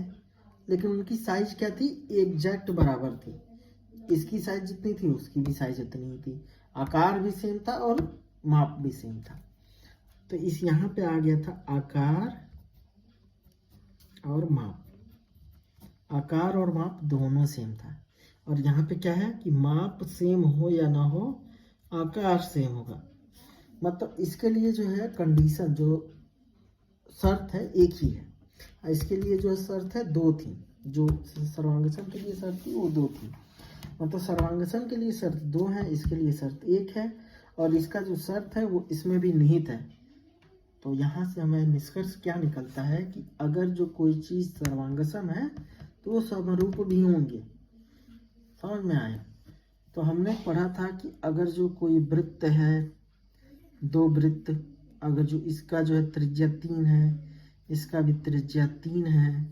लेकिन उनकी साइज क्या थी, एग्जैक्ट बराबर थी। इसकी साइज जितनी थी उसकी भी साइज उतनी ही थी, आकार भी सेम था और माप भी सेम था। तो इस यहाँ पे आ गया था आकार और माप, आकार और माप दोनों सेम था। और यहाँ पे क्या है कि माप सेम हो या ना हो, आकार सेम होगा। मतलब इसके लिए जो है कंडीशन, जो शर्त है एक ही है, इसके लिए जो शर्त है 2 थी, जो सर्वांगसम के लिए शर्त थी वो 2 थी। मतलब सर्वांगसम के लिए शर्त 2 है, इसके लिए शर्त 1 है, और इसका जो शर्त है वो इसमें भी निहित है। तो यहाँ से हमें निष्कर्ष क्या निकलता है कि अगर जो कोई चीज़ सर्वांगसम है तो वो समरूप भी होंगे। समझ में आया? तो हमने पढ़ा था कि अगर जो कोई वृत्त है, 2 वृत्त, अगर जो इसका जो है त्रिज्या 3 है, इसका भी त्रिज्या 3 है,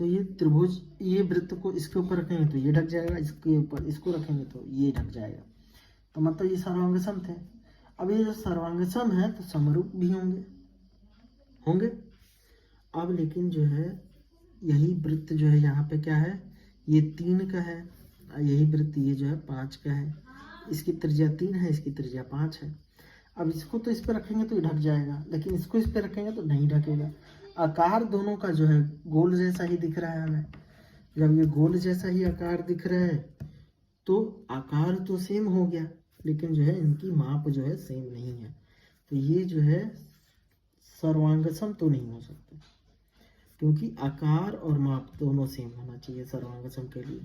तो ये त्रिभुज, ये वृत्त को इसके ऊपर रखेंगे तो ये ढक जाएगा, इसके ऊपर इसको रखेंगे तो ये ढक जाएगा। तो मतलब ये सर्वांगसम थे। अब ये जो सर्वांगसम है तो समरूप भी होंगे। अब लेकिन जो है यही वृत्त जो है यहाँ पे क्या है, ये 3 का है, यही वृत्त ये जो है 5 का है, इसकी त्रिज्या 3 है, इसकी त्रिज्या 5 है। अब इसको तो इस पर रखेंगे तो ये ढक जाएगा, लेकिन इसको इस पर रखेंगे तो नहीं ढकेगा। आकार दोनों का जो है गोल जैसा ही दिख रहा है हमें। जब ये गोल जैसा ही आकार दिख रहा है तो आकार तो सेम हो गया, लेकिन जो है इनकी माप जो है सेम नहीं है, तो ये जो है सर्वांगसम तो नहीं हो सकते। क्योंकि आकार और माप दोनों सेम होना चाहिए सर्वांग सम के लिए।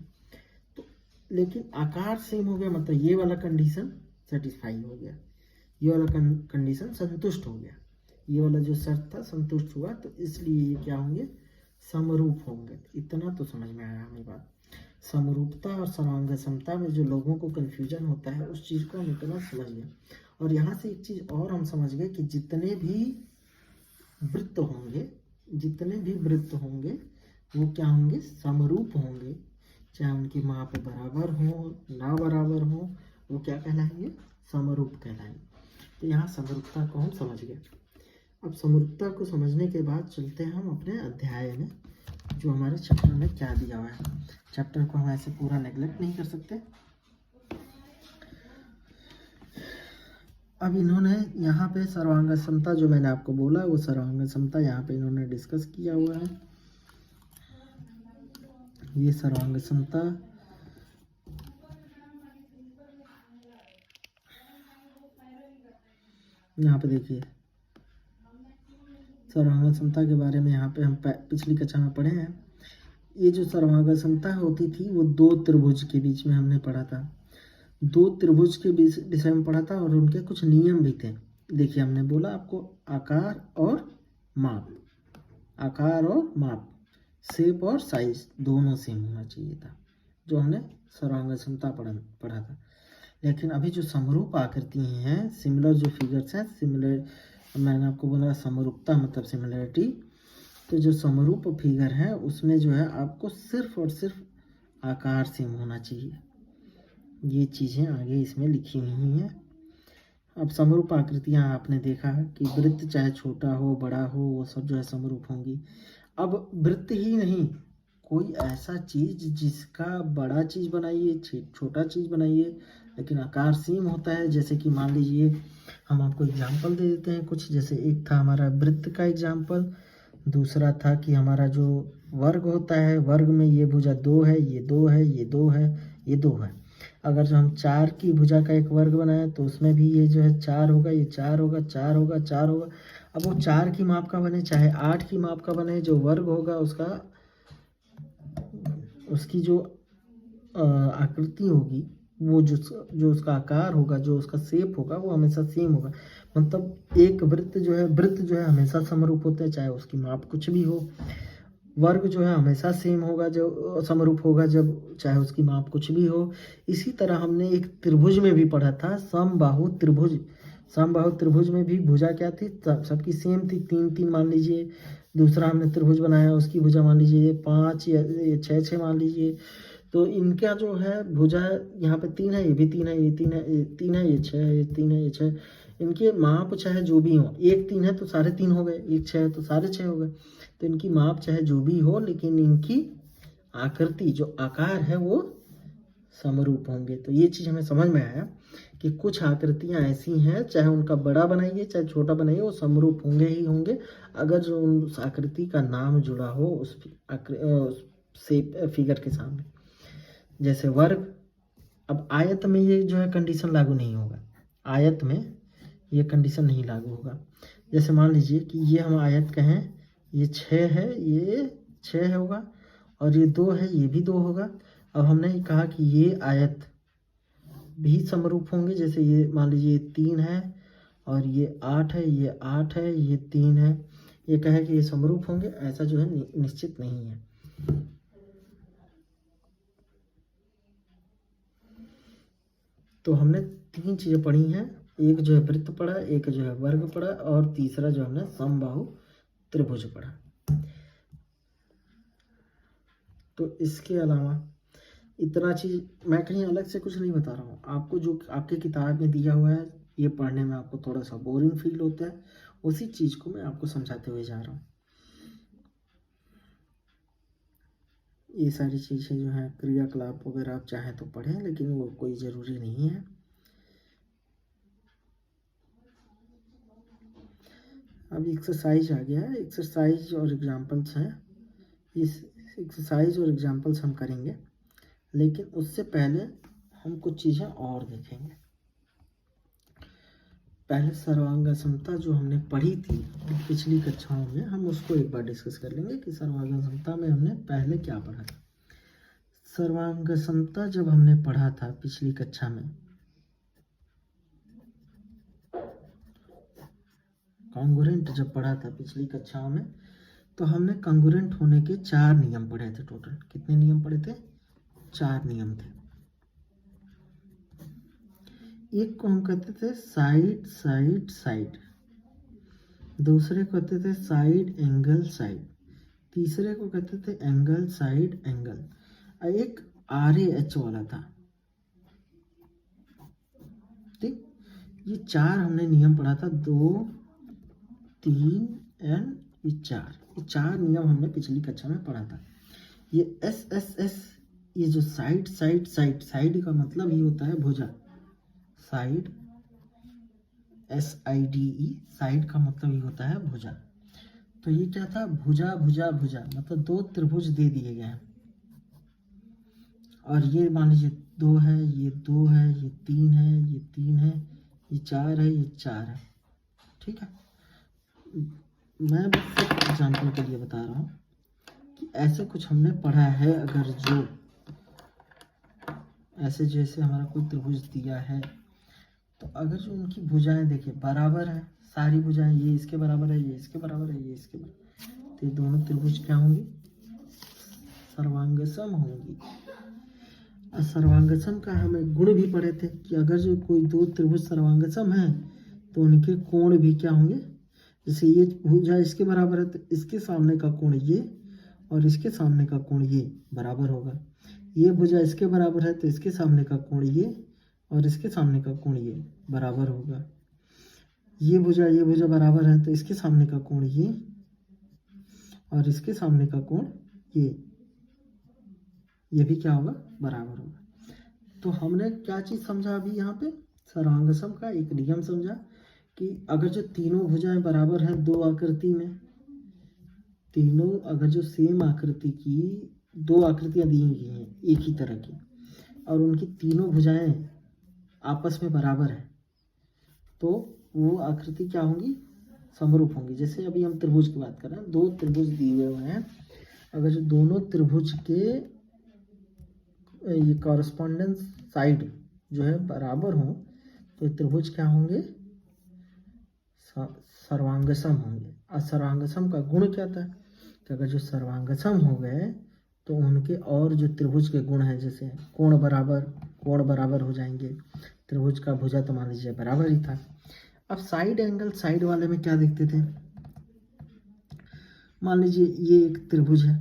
तो लेकिन आकार सेम हो गया मतलब ये वाला कंडीशन सेटिस्फाई हो गया, ये वाला कंडीशन संतुष्ट हो गया, ये वाला जो शर्त था संतुष्ट हुआ, तो इसलिए ये क्या होंगे, समरूप होंगे। इतना तो समझ में आया हमें बात। समरूपता और सर्वांग समता में जो लोगों को कन्फ्यूजन होता है उस चीज़ को हम इतना समझ गए। और यहाँ से एक चीज़ और हम समझ गए कि जितने भी वृत्त होंगे वो क्या होंगे, समरूप होंगे, चाहे उनकी माप बराबर हो ना बराबर हो, वो क्या कहलाएंगे, समरूप कहलाएंगे। तो यहाँ समरूपता को हम समझ गए। अब समरूपता को समझने के बाद चलते हैं हम अपने अध्याय में, जो हमारे चैप्टर में क्या दिया हुआ है। चैप्टर को हम ऐसे पूरा नेग्लेक्ट नहीं कर सकते। अब इन्होंने यहाँ पे सर्वांग समता जो मैंने आपको बोला वो सर्वांग समता यहाँ पे इन्होंने डिस्कस किया हुआ है। ये सर्वांग समता यहाँ पे देखिए, सर्वांग समता के बारे में यहाँ पे हम पिछली कक्षा में पढ़े हैं। ये जो सर्वांग समता होती थी वो दो त्रिभुज के बीच में हमने पढ़ा था, दो त्रिभुज के बीच विषय में पढ़ा था और उनके कुछ नियम भी थे। देखिए हमने बोला आपको आकार और माप, आकार और माप, शेप और साइज दोनों सेम होना चाहिए था, जो हमने सर्वांग समता पढ़ा था। लेकिन अभी जो समरूप आकृति हैं, सिमिलर जो फिगर्स हैं, सिमिलर मैंने आपको बोला समरूपता मतलब सिमिलरिटी, तो जो समरूप फिगर है उसमें जो है आपको सिर्फ और सिर्फ आकार सेम होना चाहिए। ये चीज़ें आगे इसमें लिखी हुई हैं। अब समरूप आकृतियाँ आपने देखा कि वृत्त चाहे छोटा हो बड़ा हो वो सब जो है समरूप होंगी। अब वृत्त ही नहीं, कोई ऐसा चीज़ जिसका बड़ा चीज़ बनाइए छोटा चीज़ बनाइए लेकिन आकार सेम होता है। जैसे कि मान लीजिए हम आपको एग्जाम्पल दे देते हैं कुछ, जैसे एक था हमारा वृत्त का एग्जाम्पल, दूसरा था कि हमारा जो वर्ग होता है, वर्ग में ये भुजा 2 है, ये 2 है, ये 2 है, ये 2 है। अगर जो हम 4 की भुजा का एक वर्ग बनाए तो उसमें भी ये जो है 4 होगा, ये 4 होगा, 4 होगा, 4 होगा। अब वो 4 की माप का बने चाहे 8 की माप का बने, जो वर्ग होगा उसकी जो आकृति होगी, वो जो उसका आकार होगा, जो उसका शेप होगा वो हमेशा सेम होगा। मतलब एक वृत्त जो है हमेशा समरूप होते हैं, चाहे उसकी माप कुछ भी हो। वर्ग जो है हमेशा सेम होगा, जो समरूप होगा जब चाहे उसकी माप कुछ भी हो। इसी तरह हमने एक त्रिभुज में भी पढ़ा था, समबाहु त्रिभुज। समबाहु त्रिभुज में भी भुजा क्या थी, सबकी सेम थी, 3-3 मान लीजिए। दूसरा हमने त्रिभुज बनाया, उसकी भुजा मान लीजिए 5 या 6 मान लीजिए। तो इनका जो है भुजा यहाँ पे 3 है, ये भी 3 है, ये 3 है, ये 3 है, ये 6 है, ये 3 है, ये 6। इनके माप चाहे जो भी हो, एक 3 है तो सारे 3 हो गए, एक 6 है तो सारे 6 हो गए। तो इनकी माप चाहे जो भी हो लेकिन इनकी आकृति जो आकार है वो समरूप होंगे। तो ये चीज़ हमें समझ में आया कि कुछ आकृतियाँ ऐसी हैं, चाहे उनका बड़ा बनाइए चाहे छोटा बनाइए, वो समरूप होंगे ही होंगे अगर जो उस आकृति का नाम जुड़ा हो उस फिगर के सामने। जैसे वर्ग, अब आयत में ये जो है कंडीशन लागू नहीं होगा, आयत में ये कंडीशन नहीं लागू होगा। जैसे मान लीजिए कि ये हम आयत कहें, ये 6 है, ये 6 होगा, और ये 2 है, ये भी 2 होगा। अब हमने कहा कि ये आयत भी समरूप होंगे, जैसे ये मान लीजिए 3 है और ये 8 है, ये 8 है, ये 3 है, ये कहे कि ये समरूप होंगे, ऐसा जो है निश्चित नहीं है। तो हमने 3 चीज़ें पढ़ी हैं, एक जो है वृत्त पढ़ा, एक जो है वर्ग पढ़ा, और तीसरा जो हमने समबाहु त्रिभुज पढ़ा। तो इसके अलावा इतना चीज़ मैं कहीं अलग से कुछ नहीं बता रहा हूँ आपको, जो आपके किताब में दिया हुआ है ये पढ़ने में आपको थोड़ा सा बोरिंग फील होता है, उसी चीज़ को मैं आपको समझाते हुए जा रहा हूँ। ये सारी चीज़ें जो हैं क्रियाकलाप वगैरह आप चाहें तो पढ़ें, लेकिन वो कोई ज़रूरी नहीं है। अब एक्सरसाइज आ गया है, एक्सरसाइज और एग्जाम्पल्स हैं। इस एक्सरसाइज और एग्जाम्पल्स हम करेंगे, लेकिन उससे पहले हम कुछ चीज़ें और देखेंगे। पहले सर्वांग समता जो हमने पढ़ी थी पिछली कक्षाओं में, हम उसको एक बार डिस्कस कर लेंगे कि सर्वांग समता में हमने पहले क्या पढ़ा था। सर्वांग समता जब हमने पढ़ा था पिछली कक्षा में, कॉन्ग्रुएंट जब पढ़ा था पिछली कक्षाओं में, तो हमने कॉन्ग्रुएंट होने के 4 नियम पढ़े थे। टोटल कितने नियम पढ़े थे? 4 नियम थे। एक को हम कहते थे साइड साइड साइड, दूसरे को कहते थे साइड एंगल साइड, तीसरे को कहते थे एंगल साइड एंगल, और एक RAH वाला था। ठीक, ये 4 हमने नियम पढ़ा था, 2, 3 एंड ये 4। ये 4 नियम हमने पिछली कक्षा में पढ़ा था। ये SSS, ये जो साइड साइड साइड, साइड का मतलब ही होता है भुजा, साइड SIDE, साइड का मतलब ही होता है भुजा। तो ये क्या था? भुजा भुजा भुजा, मतलब 2 त्रिभुज दे दिए गए हैं, और ये मान लीजिए 2 है, ये 2 है, ये 3 है, ये 3 है, ये 4 है, ये 4 है। ठीक है, मैं बस एग्जाम्पल के लिए बता रहा हूँ कि ऐसे कुछ हमने पढ़ा है। अगर जो ऐसे जैसे हमारा कोई त्रिभुज दिया है, तो अगर जो उनकी भुजाएं देखिए बराबर है, सारी भुजाएं, ये इसके बराबर है, ये इसके बराबर है, ये इसके बराबर, तो ये दोनों त्रिभुज क्या होंगी? सर्वांगसम होंगी। और सर्वांगसम का हमें गुण भी पढ़े थे कि अगर जो कोई 2 त्रिभुज सर्वांगसम है तो उनके कोण भी क्या होंगे? जैसे ये भुजा इसके बराबर है तो इसके सामने का कोण ये और इसके सामने का कोण ये बराबर होगा। ये भुजा इसके बराबर है तो इसके सामने का कोण ये और इसके सामने का कोण ये बराबर होगा। ये भुजा बराबर है तो इसके सामने का कोण ये और इसके सामने का कोण ये भी क्या होगा? बराबर होगा। तो हमने क्या चीज़ समझा अभी यहाँ पे? सर्वांगसम का एक नियम समझा कि अगर जो तीनों भुजाएं बराबर हैं 2 आकृति में, तीनों अगर जो सेम आकृति की 2 आकृतियां दी गई हैं एक ही तरह की, और उनकी तीनों भुजाएं आपस में बराबर है, तो वो आकृति क्या होंगी? समरूप होंगी। जैसे अभी हम त्रिभुज की बात कर रहे हैं, 2 त्रिभुज दिए हुए हैं, अगर जो दोनों त्रिभुज के ये कॉरस्पॉन्डेंस साइड जो है बराबर हो, तो त्रिभुज क्या होंगे? सर्वांगसम होंगे। और सर्वांगसम का गुण क्या था कि अगर जो सर्वांगसम हो गए तो उनके और जो त्रिभुज के गुण हैं, जैसे कोण बराबर हो जाएंगे। त्रिभुज का भुजा तो मान लीजिए बराबर ही था। अब साइड एंगल साइड वाले में क्या देखते थे? मान लीजिए ये एक त्रिभुज है,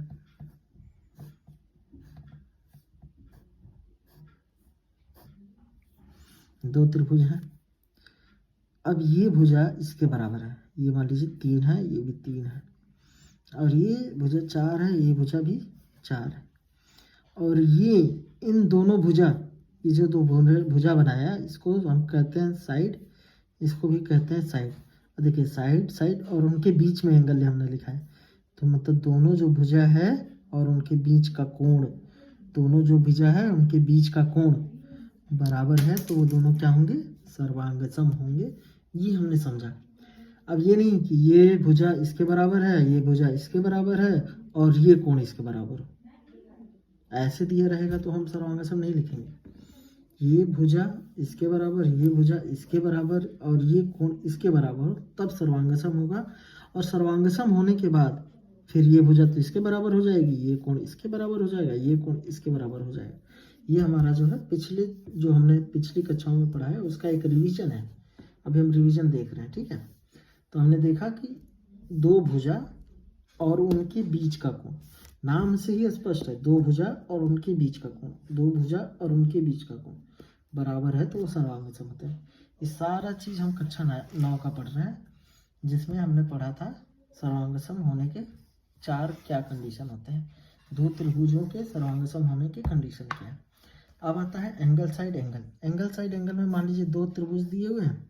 दो त्रिभुज हैं। अब ये भुजा इसके बराबर है, ये मान लीजिए 3 है, ये भी 3 है, और ये भुजा 4 है, ये भुजा भी 4 है, और ये इन दोनों भुजा, ये जो 2 भुजा बनाया इसको हम कहते हैं साइड, इसको भी कहते हैं साइड। देखिए साइड साइड और उनके बीच में एंगल हमने लिखा है, तो मतलब दोनों जो भुजा है और उनके बीच का कोण, दोनों जो भुजा है उनके बीच का कोण बराबर है, तो वो दोनों क्या होंगे? सर्वांगसम होंगे। ये हमने समझा। अब ये नहीं कि ये भुजा इसके बराबर है, ये भुजा इसके बराबर है और ये कोण इसके बराबर हो, ऐसे दिया रहेगा तो हम सर्वांगसम नहीं लिखेंगे। ये भुजा इसके बराबर, ये भुजा इसके बराबर और ये कोण इसके बराबर हो, तब सर्वांगसम होगा। और सर्वांगसम होने के बाद फिर ये भुजा तो इसके बराबर हो जाएगी, ये कोण इसके बराबर हो जाएगा, ये कोण इसके बराबर हो जाएगा। ये हमारा जो है जो हमने पिछली कक्षाओं में पढ़ा है उसका एक रिवीजन है। अभी हम रिवीजन देख रहे हैं। ठीक है, तो हमने देखा कि 2 भुजा और उनके बीच का कोण, नाम से ही स्पष्ट है, 2 भुजा और उनके बीच का कोण, 2 भुजा और उनके बीच का कोण बराबर है तो वो सर्वांगसम होता है। ये सारा चीज़ हम कक्षा 9 का पढ़ रहे हैं, जिसमें हमने पढ़ा था सर्वांगसम होने के 4 क्या कंडीशन होते हैं, 2 त्रिभुजों के सर्वांगसम होने के कंडीशन क्या है। अब आता है angle side angle. Angle side angle में मान लीजिए 2 त्रिभुज दिए हुए हैं,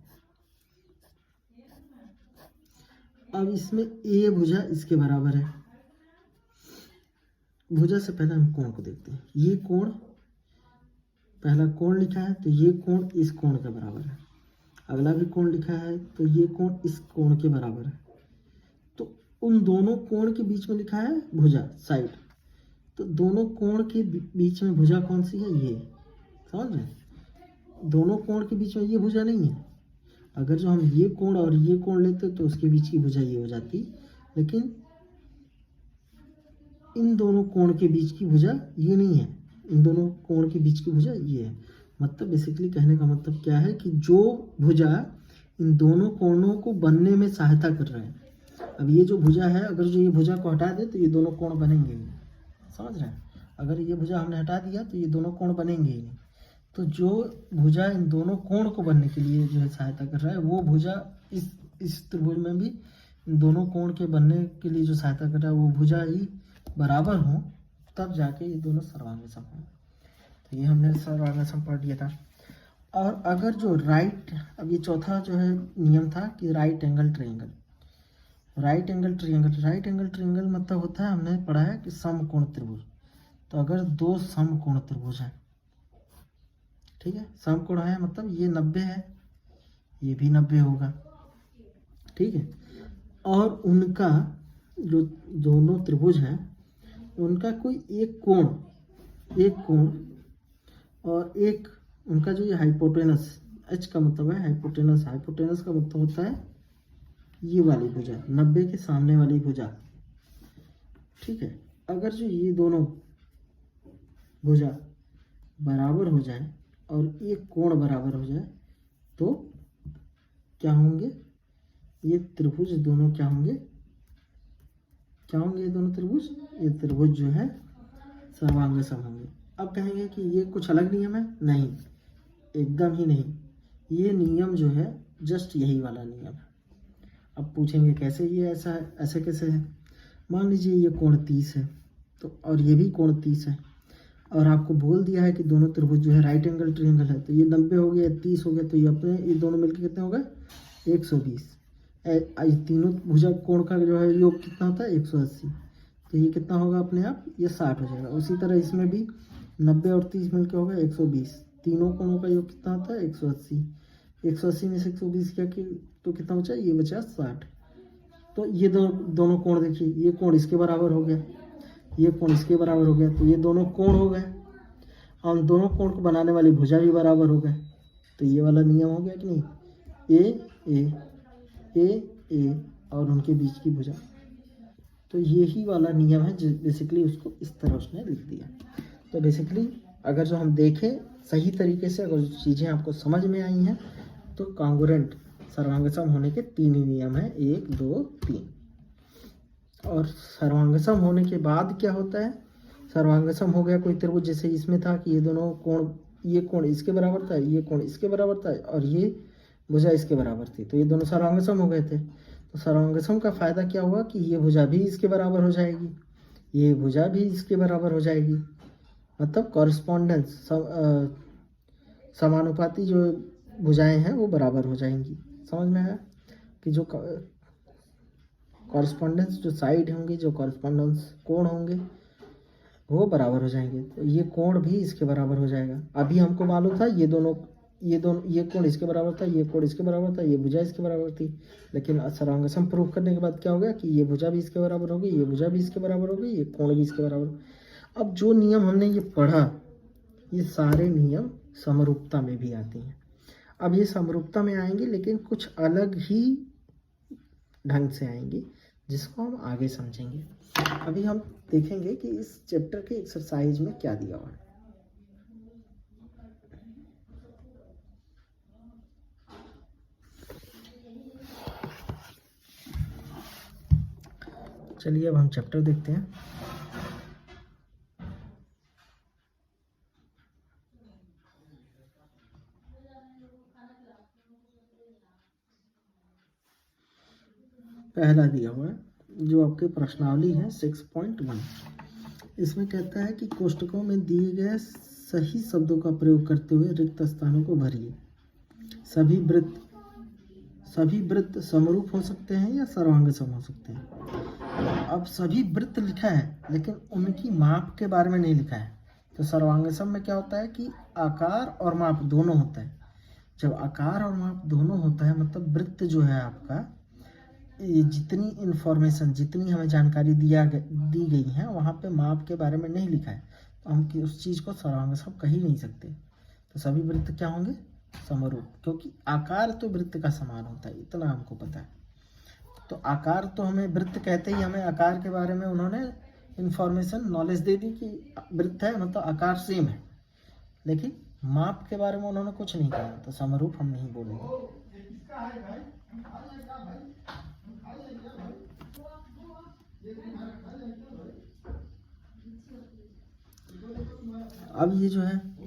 अब इसमें ए भुजा इसके बराबर है। भुजा से पहले हम कोण को देखते हैं। ये कोण, पहला कोण लिखा है तो ये कोण इस कोण के बराबर है, अगला भी कोण लिखा है, तो ये कोण इस कोण के बराबर है। तो उन दोनों कोण के बीच में लिखा है भुजा, साइड। तो दोनों कोण के बीच में भुजा कौन सी है? ये, समझ रहे? दोनों कोण के बीच में ये भुजा नहीं है। अगर जो हम ये कोण और ये कोण लेते तो उसके बीच की भुजा ये हो जाती, लेकिन इन दोनों कोण के बीच की भुजा ये नहीं है। इन दोनों कोण के बीच की भुजा ये है। मतलब बेसिकली कहने का मतलब क्या है कि जो भुजा इन दोनों कोणों को बनने में सहायता कर रहे हैं। अब ये जो भुजा है, अगर जो ये भुजा को हटा दे तो ये दोनों कोण बनेंगे नहीं, समझ रहे हैं? अगर ये भुजा हमने हटा दिया तो ये दोनों कोण बनेंगे ही नहीं। तो जो भुजा इन दोनों कोण को बनने के लिए जो है सहायता कर रहा है, वो भुजा इस त्रिभुज में भी इन दोनों कोण के बनने के लिए जो सहायता कर रहा है, वो भुजा ही बराबर हो, तब जाके ये दोनों सर्वांगसम हों। तो ये हमने सर्वांगसम पढ़ लिया था। और अगर जो राइट, अब ये चौथा जो है नियम था कि right angle triangle. Right angle triangle मतलब होता है, हमने पढ़ा है कि समकोण त्रिभुज। तो अगर दो समकोण त्रिभुज हैं, ठीक है, समकोण है मतलब ये 90 है, ये भी 90 होगा, ठीक है। और उनका जो दोनों त्रिभुज हैं, उनका कोई एक कोण और एक उनका जो ये हाइपोटेनस, एच का मतलब है हाइपोटेनस का मतलब होता है ये वाली भुजा, 90 के सामने वाली भुजा, ठीक है। अगर जो ये दोनों भुजा बराबर हो जाए और एक कोण बराबर हो जाए तो क्या होंगे? ये त्रिभुज दोनों क्या होंगे? ये दोनों त्रिभुज, ये त्रिभुज जो है सर्वांगसम होंगे। अब कहेंगे कि ये कुछ अलग नियम है? नहीं, एकदम ही नहीं। ये नियम जो है जस्ट यही वाला नियम है। अब पूछेंगे कैसे ये ऐसा है, ऐसे कैसे है? मान लीजिए ये कोण 30 है, तो और ये भी कोण 30 है, और आपको बोल दिया है कि दोनों त्रिभुज जो है राइट एंगल ट्रायंगल है। तो ये 90 हो गया, 30 हो गया, तो ये अपने ये दोनों मिलकर कितने हो गए? 120। तीनों भुजा कोण का जो है योग कितना होता है? 180। तो ये कितना होगा अपने आप? ये 60 हो जाएगा। उसी तरह इसमें भी 90 और 30 मिलकर होगा 120। तीनों कोणों का योग कितना होता है? 180। 180 में से 120 क्या कि तो कितना बचा? ये बचा 60। तो ये दोनों कोण देखिए, ये कोण इसके बराबर हो गया, ये कोण इसके बराबर हो गया, तो ये दोनों कोण हो गए, और दोनों कोण को बनाने वाली भुजा भी बराबर हो गए। तो ये वाला नियम हो गया कि नहीं? ए और उनके बीच की भुजा। तो यही वाला नियम है जो बेसिकली उसको इस तरह उसने लिख दिया। तो बेसिकली अगर जो हम देखें सही तरीके से, अगर चीज़ें आपको समझ में आई हैं, तो कॉन्ग्रुएंट सर्वांगसम होने के 3 ही नियम हैं, 1, 2, 3। और सर्वांगसम होने के बाद क्या होता है? सर्वांगसम हो गया कोई त्रिभुज, जैसे इसमें था कि ये दोनों कोण, ये कोण इसके बराबर था, ये कोण इसके बराबर था, और ये भुजा इसके बराबर थी, तो ये दोनों सर्वांगसम हो गए थे। तो सर्वांगसम का फायदा क्या हुआ कि ये भुजा भी इसके बराबर हो जाएगी, ये भुजा भी इसके बराबर हो जाएगी। मतलब कॉरस्पॉन्डेंस, समानुपाती जो भुजाएं हैं वो बराबर हो जाएंगी। समझ में आया कि जो कॉरस्पॉन्डेंस जो साइड होंगे, जो कॉरस्पॉन्डेंस कोण होंगे वो बराबर हो जाएंगे। तो ये कोण भी इसके बराबर हो जाएगा। अभी हमको मालूम था ये कोण इसके बराबर था, ये कोण इसके बराबर था, ये भुजा इसके बराबर थी, लेकिन सर्वांगसम प्रूफ करने के बाद क्या हो गया कि ये भुजा भी इसके बराबर हो गई, ये भुजा भी इसके बराबर हो गई, ये कोण भी इसके बराबर। अब जो नियम हमने ये पढ़ा, ये सारे नियम समरूपता में भी आते हैं। अब ये समरूपता में आएंगे, लेकिन कुछ अलग ही ढंग से आएंगे, जिसको हम आगे समझेंगे। अभी हम देखेंगे कि इस चैप्टर के एक्सरसाइज में क्या दिया हुआ है। चलिए अब हम चैप्टर देखते हैं। पहला दिया हुआ है जो आपके प्रश्नावली है 6.1। इसमें कहता है कि कोष्टकों में दिए गए सही शब्दों का प्रयोग करते हुए रिक्त स्थानों को भरिए। सभी वृत्त समरूप हो सकते हैं या सर्वांगसम हो सकते हैं। अब सभी वृत्त लिखा है, लेकिन उनकी माप के बारे में नहीं लिखा है। तो सर्वांगसम में क्या होता है कि आकार और माप दोनों होता है। जब आकार और माप दोनों होता है मतलब वृत्त जो है आपका, ये जितनी इन्फॉर्मेशन, जितनी हमें जानकारी दी गई है वहाँ पे माप के बारे में नहीं लिखा है तो हम उस चीज़ को सर्वांग कह ही नहीं सकते। तो सभी वृत्त क्या होंगे? समरूप, क्योंकि आकार तो वृत्त का समान होता है, इतना हमको पता है। तो आकार तो हमें वृत्त कहते ही हमें आकार के बारे में उन्होंने इन्फॉर्मेशन नॉलेज दे दी कि वृत्त है मतलब आकार सेम है, लेकिन माप के बारे में उन्होंने कुछ नहीं कहा, तो समरूप हम नहीं बोलेंगे। अब ये जो है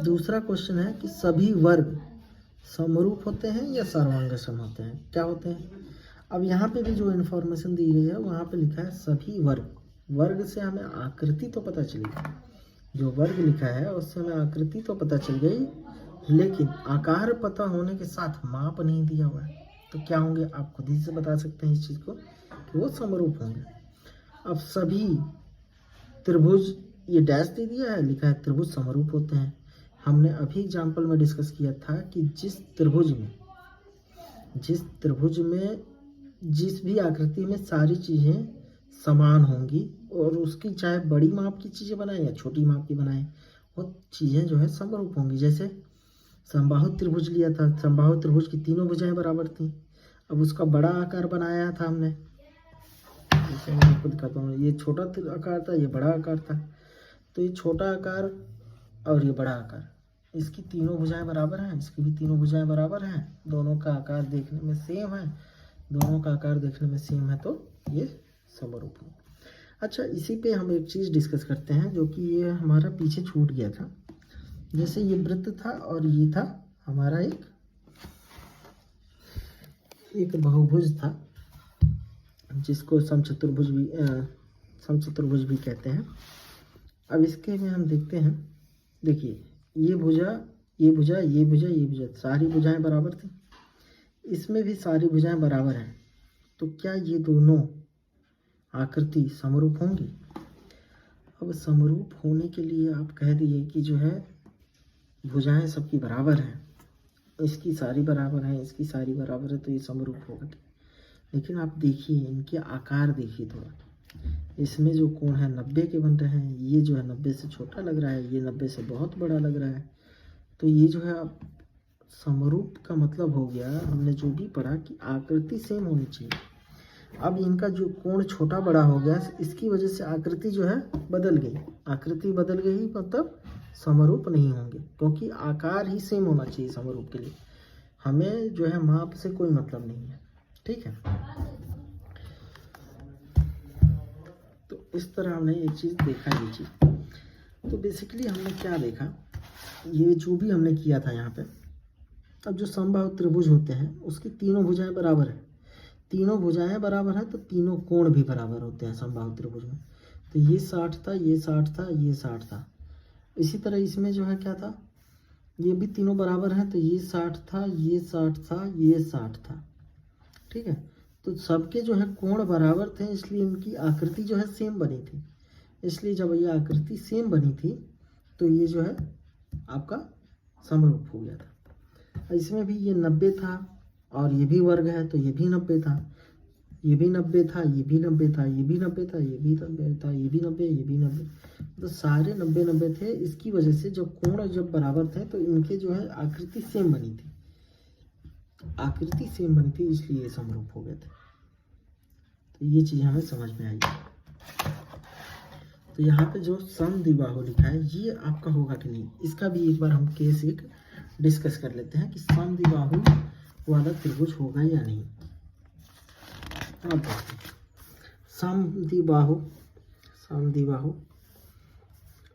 दूसरा क्वेश्चन है कि सभी वर्ग समरूप होते हैं या सर्वांगसम होते हैं, क्या होते हैं? अब यहाँ पे भी जो इन्फॉर्मेशन दी गई है वहाँ पे लिखा है सभी वर्ग। वर्ग से हमें आकृति तो पता चली, जो वर्ग लिखा है उससे हमें आकृति तो पता चल गई, लेकिन आकार पता होने के साथ माप नहीं दिया हुआ है। तो क्या होंगे आप खुद ही से बता सकते हैं इस चीज़ को कि वो समरूप होंगे। अब सभी त्रिभुज, ये डैश दे दिया है, लिखा है त्रिभुज समरूप होते हैं। हमने अभी एग्जाम्पल में डिस्कस किया था कि जिस त्रिभुज में जिस भी आकृति में सारी चीज़ें समान होंगी और उसकी चाहे बड़ी माप की चीज़ें बनाए या छोटी माप की बनाए, वो चीज़ें जो है समरूप होंगी। जैसे समबाहु त्रिभुज लिया था, समबाहु त्रिभुज की तीनों भुजाएं बराबर थी, अब उसका बड़ा आकार बनाया था हमने, जैसे मैं आपको दिखाता हूँ, ये छोटा आकार था, ये बड़ा आकार था, तो ये छोटा आकार और ये बड़ा आकार, इसकी तीनों भुजाएं बराबर हैं, इसकी भी तीनों भुजाएं बराबर हैं, दोनों का आकार देखने में सेम है, तो ये समरूप है। अच्छा, इसी पे हम एक चीज़ डिस्कस करते हैं जो कि ये हमारा पीछे छूट गया था। जैसे ये वृत्त था और ये था हमारा एक बहुभुज था जिसको समचतुर्भुज भी कहते हैं। अब इसके में हम देखते हैं, देखिए ये भुजा, सारी भुजाएं बराबर थी, इसमें भी सारी भुजाएं बराबर हैं, तो क्या ये दोनों आकृति समरूप होंगी? अब समरूप होने के लिए आप कह दिए कि जो है भुजाएं सबकी बराबर हैं, इसकी सारी बराबर हैं, इसकी सारी बराबर है, तो ये समरूप होगा। लेकिन आप देखिए इनके आकार देखिए थोड़ा, इसमें जो कोण है 90 के बन रहे हैं, ये जो है 90 से छोटा लग रहा है, ये 90 से बहुत बड़ा लग रहा है, तो ये जो है अब समरूप का मतलब हो गया, हमने जो भी पढ़ा कि आकृति सेम होनी चाहिए। अब इनका जो कोण छोटा बड़ा हो गया, इसकी वजह से आकृति जो है बदल गई, मतलब समरूप नहीं होंगे, क्योंकि आकार ही सेम होना चाहिए समरूप के लिए, हमें जो है माप से कोई मतलब नहीं है। ठीक है, तो इस तरह हमने एक चीज़ देखा, ये चीज़ तो बेसिकली हमने क्या देखा, ये जो भी हमने किया था यहाँ पे। अब जो समबाहु त्रिभुज होते हैं उसकी तीनों भुजाएं बराबर है, तो तीनों कोण भी बराबर होते हैं समबाहु त्रिभुज में, तो ये 60 था, ये 60 था, ये 60 था। इसी तरह इसमें जो है क्या था, ये भी तीनों बराबर हैं, तो ये 60 था, ये 60 था, ये 60 था। ठीक है, तो सबके जो है कोण बराबर थे, इसलिए इनकी आकृति जो है सेम बनी थी। इसलिए जब ये आकृति सेम बनी थी तो ये जो है आपका समरूप हो गया था। इसमें भी ये 90 था और ये भी वर्ग है, तो ये भी 90 था, ये भी 90 था, ये भी 90 था, ये भी 90 था, ये भी 90 था, ये भी 90, ये भी 90, तो सारे 90 थे। इसकी वजह से जब कोण जब बराबर थे तो इनके जो है आकृति सेम बनी थी, इसलिए ये समरूप हो गए थे। तो ये चीज़ हमें समझ में आई। तो यहाँ पे जो समद्विबाहु लिखा है ये आपका होगा कि नहीं, इसका भी एक बार हम केस एक डिस्कस कर लेते हैं कि समद्विबाहु वाला त्रिभुज होगा या नहीं। अब समद्विबाहु,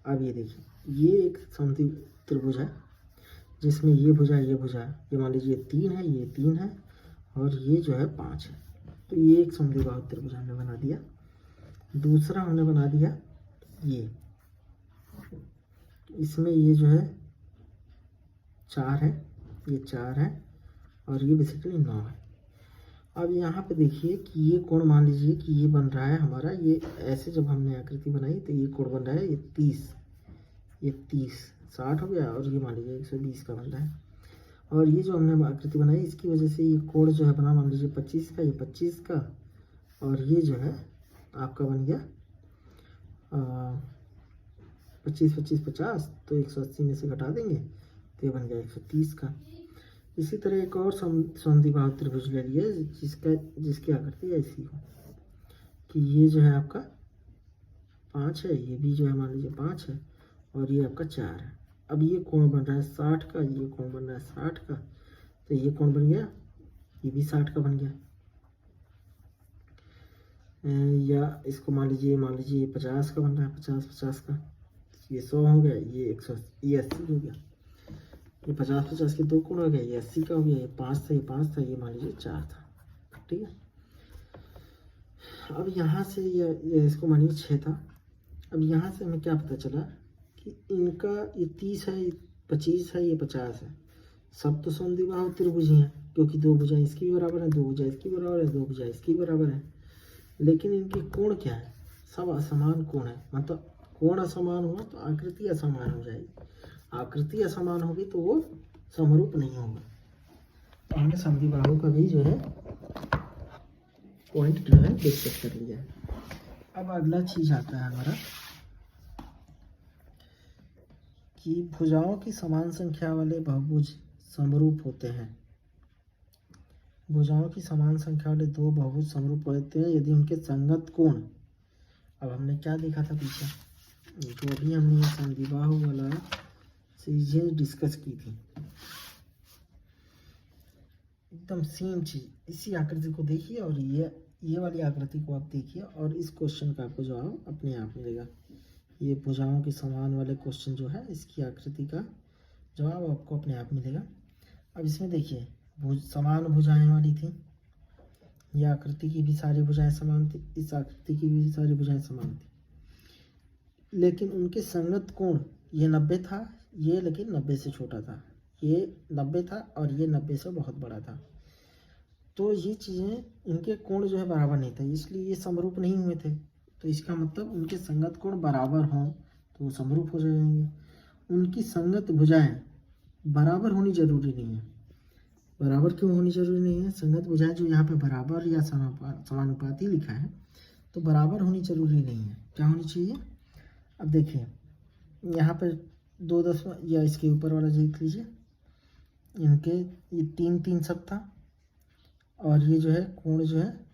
अब ये देखिए, ये एक समद्विबाहु त्रिभुज है जिसमें ये भुजा, ये मान लीजिए 3 है, ये 3 है और ये जो है 5 है, तो ये एक समद्विबाहु त्रिभुज हमने बना दिया। दूसरा हमने बना दिया ये, इसमें ये जो है 4 है, ये 4 है और ये बेसिकली 9 है। अब यहाँ पे देखिए कि ये कोण मान लीजिए कि ये बन रहा है हमारा, ये ऐसे जब हमने आकृति बनाई तो ये कोण बन रहा है, ये 30, 60 हो गया और ये मान लीजिए 120 का बन रहा है। और ये जो हमने आकृति बनाई इसकी वजह से ये कोण जो है बना, मान लीजिए 25 का, ये 25 का, और ये जो है आपका बन गया 25 25 50, तो 180 में से घटा देंगे तो ये बन गया 130 का। इसी तरह एक और समद्विबाहु त्रिभुज ले लिया जिसकी आकृति ऐसी हो कि ये जो है आपका 5 है, ये भी जो है मान लीजिए 5 है, और ये आपका 4 है। अब ये कोण बन रहा है 60 का, ये कोण बन रहा है 60 का, तो ये कोण बन गया, ये भी 60 का बन गया। या इसको मान लीजिए ये 50 का बन रहा है, 50 का, ये 100 हो गया, ये 80 हो गया। ये 50 के 2 कोण हो गए, ये 80 का हो गया, ये 5 था, ये मान लीजिए 4 था। ठीक है। अब यहाँ से ये इसको मानिए 6 था। अब यहाँ से हमें क्या पता चला कि इनका ये 30 है, ये 25 है, ये 50 है, सब तो समद्विबाहु त्रिभुज ही हैं, क्योंकि दो भुजाएं इसकी भी बराबर है, दो भुजाएं इसकी बराबर है, दो भुजाएं इसकी बराबर है। लेकिन इनके कोण क्या है, सब असमान कोण है। मतलब कोण असमान हुआ तो आकृति असमान हो जाएगी, आकृति असमान होगी तो वो समरूप नहीं होगा। तो हमने समद्विबाहु का भी जो है पॉइंट जो है डिस्कस कर लिया है। अब अगला चीज आता है हमारा कि भुजाओं की समान संख्या वाले बहुभुज समरूप होते हैं। भुजाओं की समान संख्या वाले दो बहुभुज समरूप होते हैं यदि उनके संगत कोण, अब हमने क्या देखा था पीछे, जो अभी हमने समद्विबाहु वाला चीजें डिस्कस की थी, एकदम सेम चीज, इसी आकृति को देखिए और ये वाली आकृति को आप देखिए और इस क्वेश्चन का आपको जवाब अपने आप मिलेगा। ये भुजाओं के समान वाले क्वेश्चन जो है इसकी आकृति का जवाब आपको अपने आप मिलेगा। अब इसमें देखिए समान भुजाएं वाली थी, ये आकृति की भी सारी भुजाएं समान थी, इस आकृति की भी सारी भुजाएं समान थी, लेकिन उनके संगत कोण ये 90 था, ये लेकिन 90 से छोटा था, ये 90 था और ये 90 से बहुत बड़ा था। तो ये चीज़ें इनके कोण जो है बराबर नहीं था, इसलिए ये समरूप नहीं हुए थे। तो इसका मतलब उनके संगत कोण बराबर हों तो वो समरूप हो जाएंगे। उनकी संगत भुजाएं बराबर होनी जरूरी नहीं है। बराबर क्यों होनी जरूरी नहीं है? संगत भुजाएं जो यहाँ पे बराबर या समानुपाती लिखा है तो बराबर होनी जरूरी नहीं है, क्या होनी चाहिए? अब देखिए यहाँ पे 2 दशमलव या इसके ऊपर वाला देख लीजिए, इनके ये 3 सब था और ये जो है कोण जो है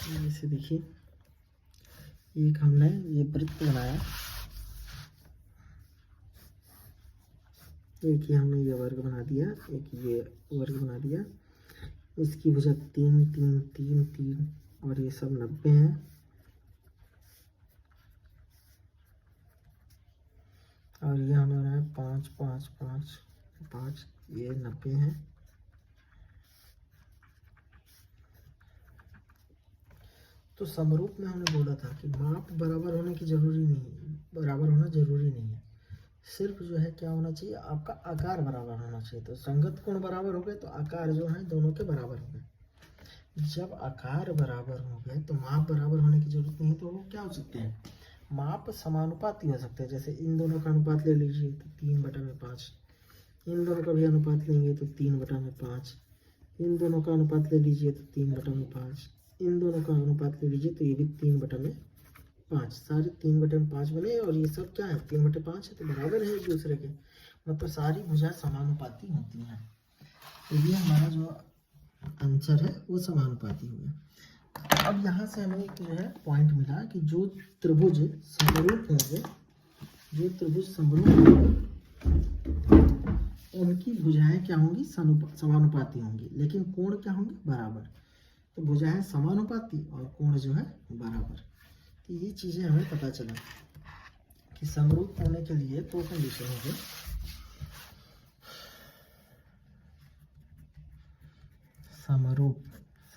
जैसे देखिए एक हमने ये वृत्त बनाया, एक ये हमने ये वर्ग बना दिया, एक ये वर्ग बना दिया, इसकी भुजा 3 3 3 3 और ये सब 90 है। और ये हमें बनाया 5 5 5 5, ये 90 है। तो समरूप में हमने बोला था कि माप बराबर होने की जरूरी नहीं है, बराबर होना जरूरी नहीं है, सिर्फ जो है क्या होना चाहिए, आपका आकार बराबर होना चाहिए। तो संगत कोण बराबर हो गए तो आकार जो है दोनों के बराबर हो गए। जब आकार बराबर हो गए तो माप बराबर होने की जरूरत नहीं है, तो वो क्या हो सकते हैं, माप समानुपाती हो सकते हैं। जैसे इन दोनों का अनुपात ले लीजिए तो 3/5, इन दोनों का भी अनुपात लेंगे तो 3/5, इन दोनों का अनुपात ले लीजिए तो 3/5, इन दोनों का अनुपात ले लीजिए तो ये भी 3/5, सारे 3/5 बने और ये सब क्या है 3/5 है, तो बराबर है एक दूसरे के, मतलब सारी भुजाएं समानुपाती होती हैं। तो ये हमारा जो आंसर है वो समानुपाती हो गया। अब यहाँ से हमें जो है पॉइंट मिला कि जो त्रिभुज समरूप होंगे, जो त्रिभुज समरूप होंगे उनकी भुजाएं क्या होंगी, समानुपाती होंगी, लेकिन कोण क्या होंगे, बराबर। तो भुजाएं समानुपाती और कोण जो है बराबर। तो ये चीजें हमें पता चला कि समरूप होने के लिए 2 कंडीशन हो गए।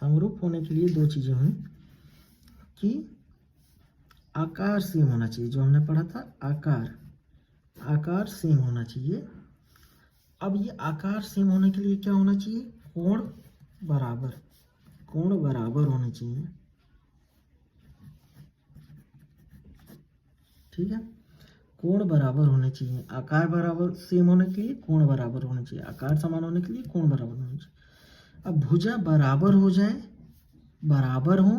समरूप होने के लिए 2 चीजें हुई कि आकार सेम होना चाहिए, जो हमने पढ़ा था आकार सेम होना चाहिए। अब ये आकार सेम होने के लिए क्या होना चाहिए, कोण बराबर होने चाहिए। ठीक है, कोण बराबर होने चाहिए, आकार बराबर सेम होने के लिए कोण बराबर होने चाहिए, आकार समान होने के लिए कोण बराबर होने चाहिए। अब भुजा बराबर हो जाए, बराबर हो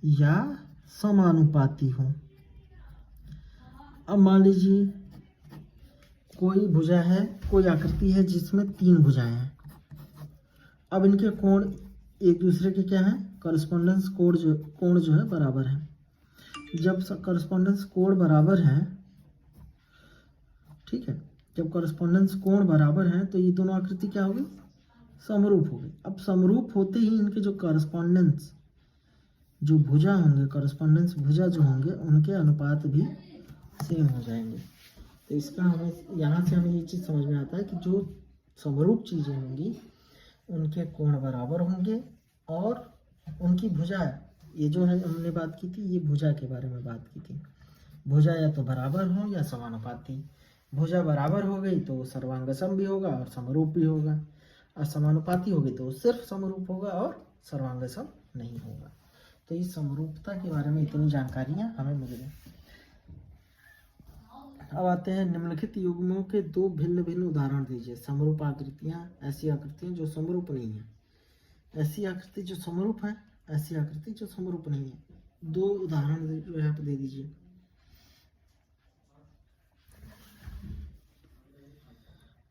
या समानुपाती हो। अब मान लीजिए कोई भुजा है, कोई आकृति है जिसमें 3 भुजाएं हैं। अब इनके कोण एक दूसरे के क्या है, करस्पॉन्डेंस कोण जो है बराबर है। जब करस्पॉन्डेंस कोण बराबर है, ठीक है, जब करस्पॉन्डेंस कोण बराबर है तो ये दोनों आकृति क्या होगी, समरूप हो गई। अब समरूप होते ही इनके जो करस्पॉन्डेंस जो भुजा होंगे, करस्पॉन्डेंस भुजा जो होंगे, उनके अनुपात भी सेम हो जाएंगे। तो इसका हमें यहाँ से हमें ये चीज़ समझ में आता है कि जो समरूप चीज़ें होंगी उनके कोण बराबर होंगे और उनकी भुजा, ये जो है हमने बात की थी, ये भुजा के बारे में बात की थी। भुजा या तो बराबर हो या समानुपाती। भुजा बराबर हो गई तो सर्वांगसम भी होगा और समरूप भी होगा, और समानुपाती होगी तो सिर्फ समरूप होगा और सर्वांगसम नहीं होगा। तो इस समरूपता के बारे में इतनी जानकारियाँ हमें मिल गई। अब आते हैं निम्नलिखित युग्मों के 2 भिन्न भिन्न उदाहरण दीजिए। समरूप आकृतियाँ, ऐसी आकृतियाँ जो समरूप नहीं है, ऐसी आकृति जो समरूप है, ऐसी आकृति जो समरूप नहीं है। 2 उदाहरण जो यहाँ पे दे दीजिए।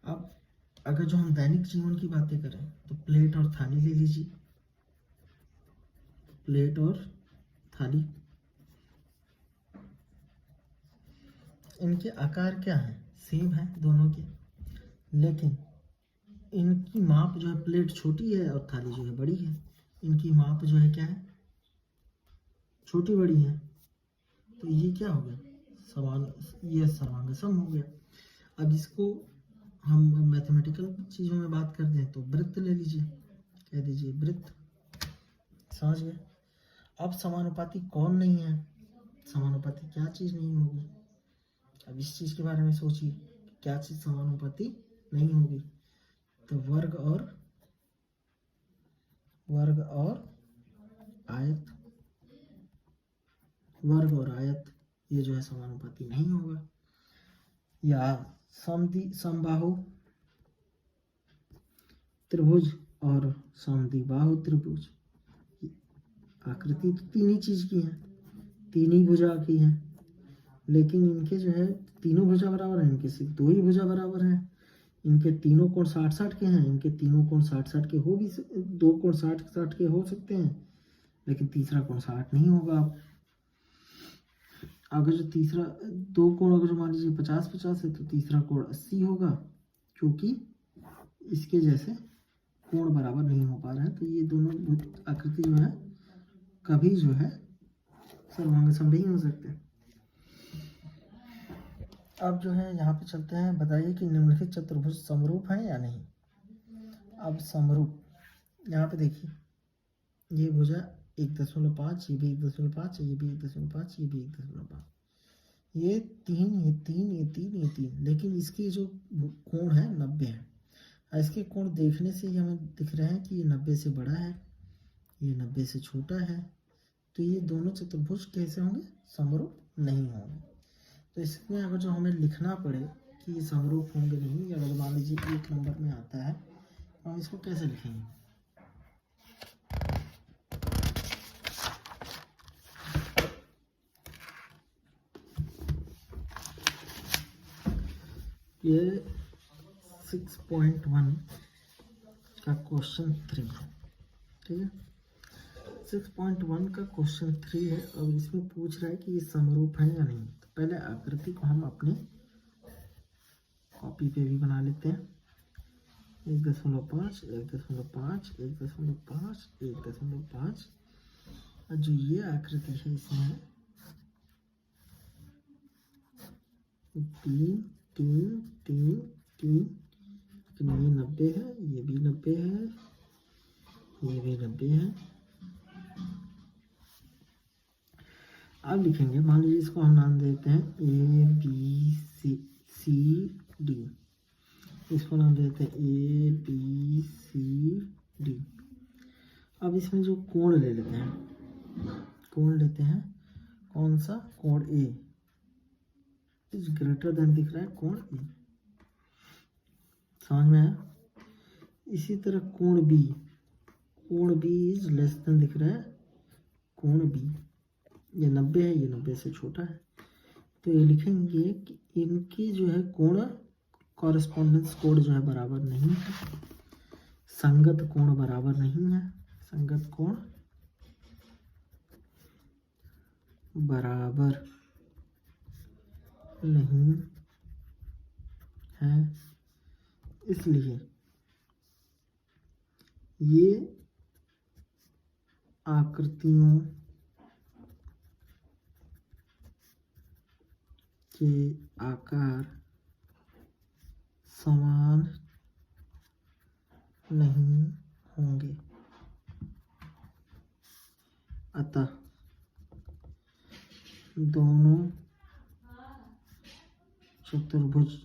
अब अगर जो हम दैनिक जीवन की बातें करें तो प्लेट और थाली ले लीजिए। प्लेट और थाली, इनके आकार क्या है, सेम है दोनों के, लेकिन इनकी माप जो है, प्लेट छोटी है और थाली जो है बड़ी है। इनकी माप जो है क्या है, छोटी बड़ी है। तो ये क्या हो गया, समान, ये सर्वांगसम हो गया। अब इसको हम मैथमेटिकल चीज़ों में बात कर दें तो वृत्त ले लीजिए, कह दीजिए वृत्त, समझ गए। अब समानुपाती कौन नहीं है, समानुपाती क्या चीज़ नहीं होगी। अब इस चीज़ के बारे में सोचिए, क्या चीज़ समानुपाती नहीं होगी। तो वर्ग और आयत, वर्ग और आयत ये जो है समानुपाती नहीं होगा। या समबाहु त्रिभुज और समद्विबाहु त्रिभुज, आकृति तो 3 ही चीज की है, 3 ही भुजा की है, लेकिन इनके जो है तीनों भुजा बराबर है, इनके सिर्फ 2 ही भुजा बराबर है। इनके तीनों कोण 60-60 के हैं, इनके तीनों कोण 60-60 के हो भी, 2 कोण 60-60 के हो सकते हैं, लेकिन तीसरा कोण 60 नहीं होगा। अगर जो तीसरा 2 कोण अगर मान लीजिए 50-50 है तो तीसरा कोण 80 होगा, क्योंकि इसके जैसे कोण बराबर नहीं हो पा रहे हैं। तो ये दोनों आकृति जो है कभी जो है सर्वांगसम नहीं हो सकते। अब जो है यहाँ पे चलते हैं, बताइए कि निम्नलिखित चतुर्भुज समरूप है या नहीं। अब समरूप, यहाँ पे देखिए, ये भुजा 1.5, ये भी 1.5, ये भी 1.5, ये भी 1.5, ये 3, ये 3, ये 3, ये 3, लेकिन इसके जो कोण है 90 है। इसके कोण देखने से ही हमें दिख रहे हैं कि ये 90 से बड़ा है, ये 90 से छोटा है। तो ये दोनों चतुर्भुज कैसे होंगे, समरूप नहीं होंगे। तो इसमें अगर जो हमें लिखना पड़े कि ये समरूप होंगे नहीं, अगर मान लीजिए 1 नंबर में आता है तो हम इसको कैसे लिखेंगे। ये 6.1 का क्वेश्चन 3 है, ठीक है। 6.1 का क्वेश्चन 3 है। अब इसमें पूछ रहा है कि ये समरूप है या नहीं। तो पहले आकृति को हम अपने कॉपी पे भी बना लेते हैं। 1.5, 1.5, 1.5, 1.5, और जो ये आकृति है इसमें 3, 3, 3, 3, ये 90 है, ये भी 90 है, ये भी 90 है। अब लिखेंगे, मान लीजिए इसको हम नाम देते हैं ABCD, इसको नाम देते हैं ABCD। अब इसमें जो कोण ले लेते हैं, कोण लेते हैं, कौन सा? कोण ए इज ग्रेटर देन दिख रहा है कोण ए, समझ में आया? इसी तरह कोण बी इज लेस देन दिख रहा है कोण बी, ये 90 है, ये 90 से छोटा है, तो ये लिखेंगे कि इनकी जो है कोण कॉरेस्पॉन्डेंस कोण जो है बराबर नहीं है, संगत कोण बराबर नहीं है, संगत कोण बराबर नहीं है, इसलिए ये आकृतियों के आकार समान नहीं होंगे, अतः दोनों चतुर्भुज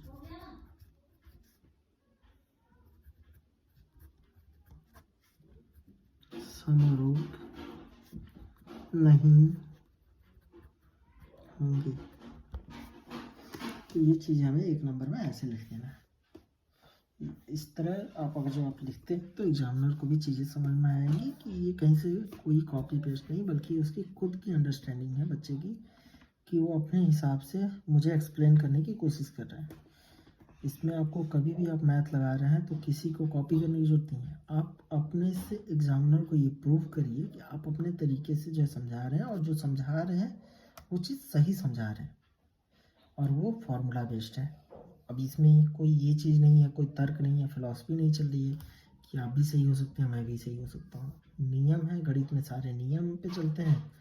समरूप नहीं होंगे। तो ये चीज़ हमें 1 नंबर में ऐसे लिख देना है। इस तरह आप अगर जो आप लिखते हैं तो एग्जामिनर को भी चीज़ें समझ में आएंगी कि ये कहीं से कोई कॉपी पेस्ट नहीं, बल्कि उसकी खुद की अंडरस्टैंडिंग है बच्चे की, कि वो अपने हिसाब से मुझे एक्सप्लेन करने की कोशिश कर रहे हैं। इसमें आपको कभी भी आप मैथ लगा रहे हैं तो किसी को कॉपी करने की जरूरत नहीं है, आप अपने से एग्जामिनर को ये प्रूव करिए कि आप अपने तरीके से जो समझा रहे हैं और जो समझा रहे हैं वो चीज़ सही समझा रहे हैं और वो फॉर्मूला बेस्ड है। अब इसमें कोई ये चीज़ नहीं है, कोई तर्क नहीं है, फिलॉसफी नहीं चल रही है कि आप भी सही हो सकते हैं, मैं भी सही हो सकता हूँ। नियम है, गणित में सारे नियम पे चलते हैं,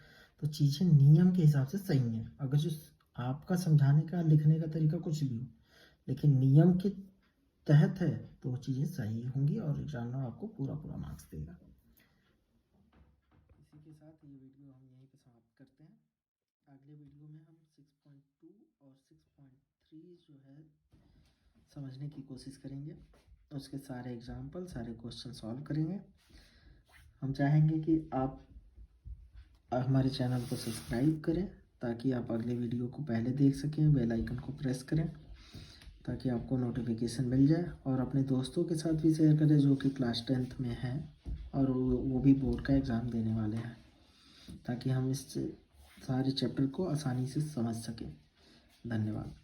तो चीज़ें नियम के हिसाब से सही हैं। अगर जो आपका समझाने का लिखने का तरीका कुछ भी हो, लेकिन नियम के तहत है तो वो चीज़ें सही होंगी और एग्जामिनर आपको पूरा मार्क्स देगा। इसी के साथ ये वीडियो हम यहीं पे समाप्त करते हैं। अगले वीडियो में हम 6.2 और 6.3 जो है समझने की कोशिश करेंगे, उसके सारे एग्जाम्पल, सारे क्वेश्चन सॉल्व करेंगे। हम चाहेंगे कि आप हमारे चैनल को सब्सक्राइब करें ताकि आप अगले वीडियो को पहले देख सकें, बेल आइकन को प्रेस करें ताकि आपको नोटिफिकेशन मिल जाए, और अपने दोस्तों के साथ भी शेयर करें जो कि क्लास 10th में हैं और वो भी बोर्ड का एग्ज़ाम देने वाले हैं, ताकि हम इस सारे चैप्टर को आसानी से समझ सकें। धन्यवाद।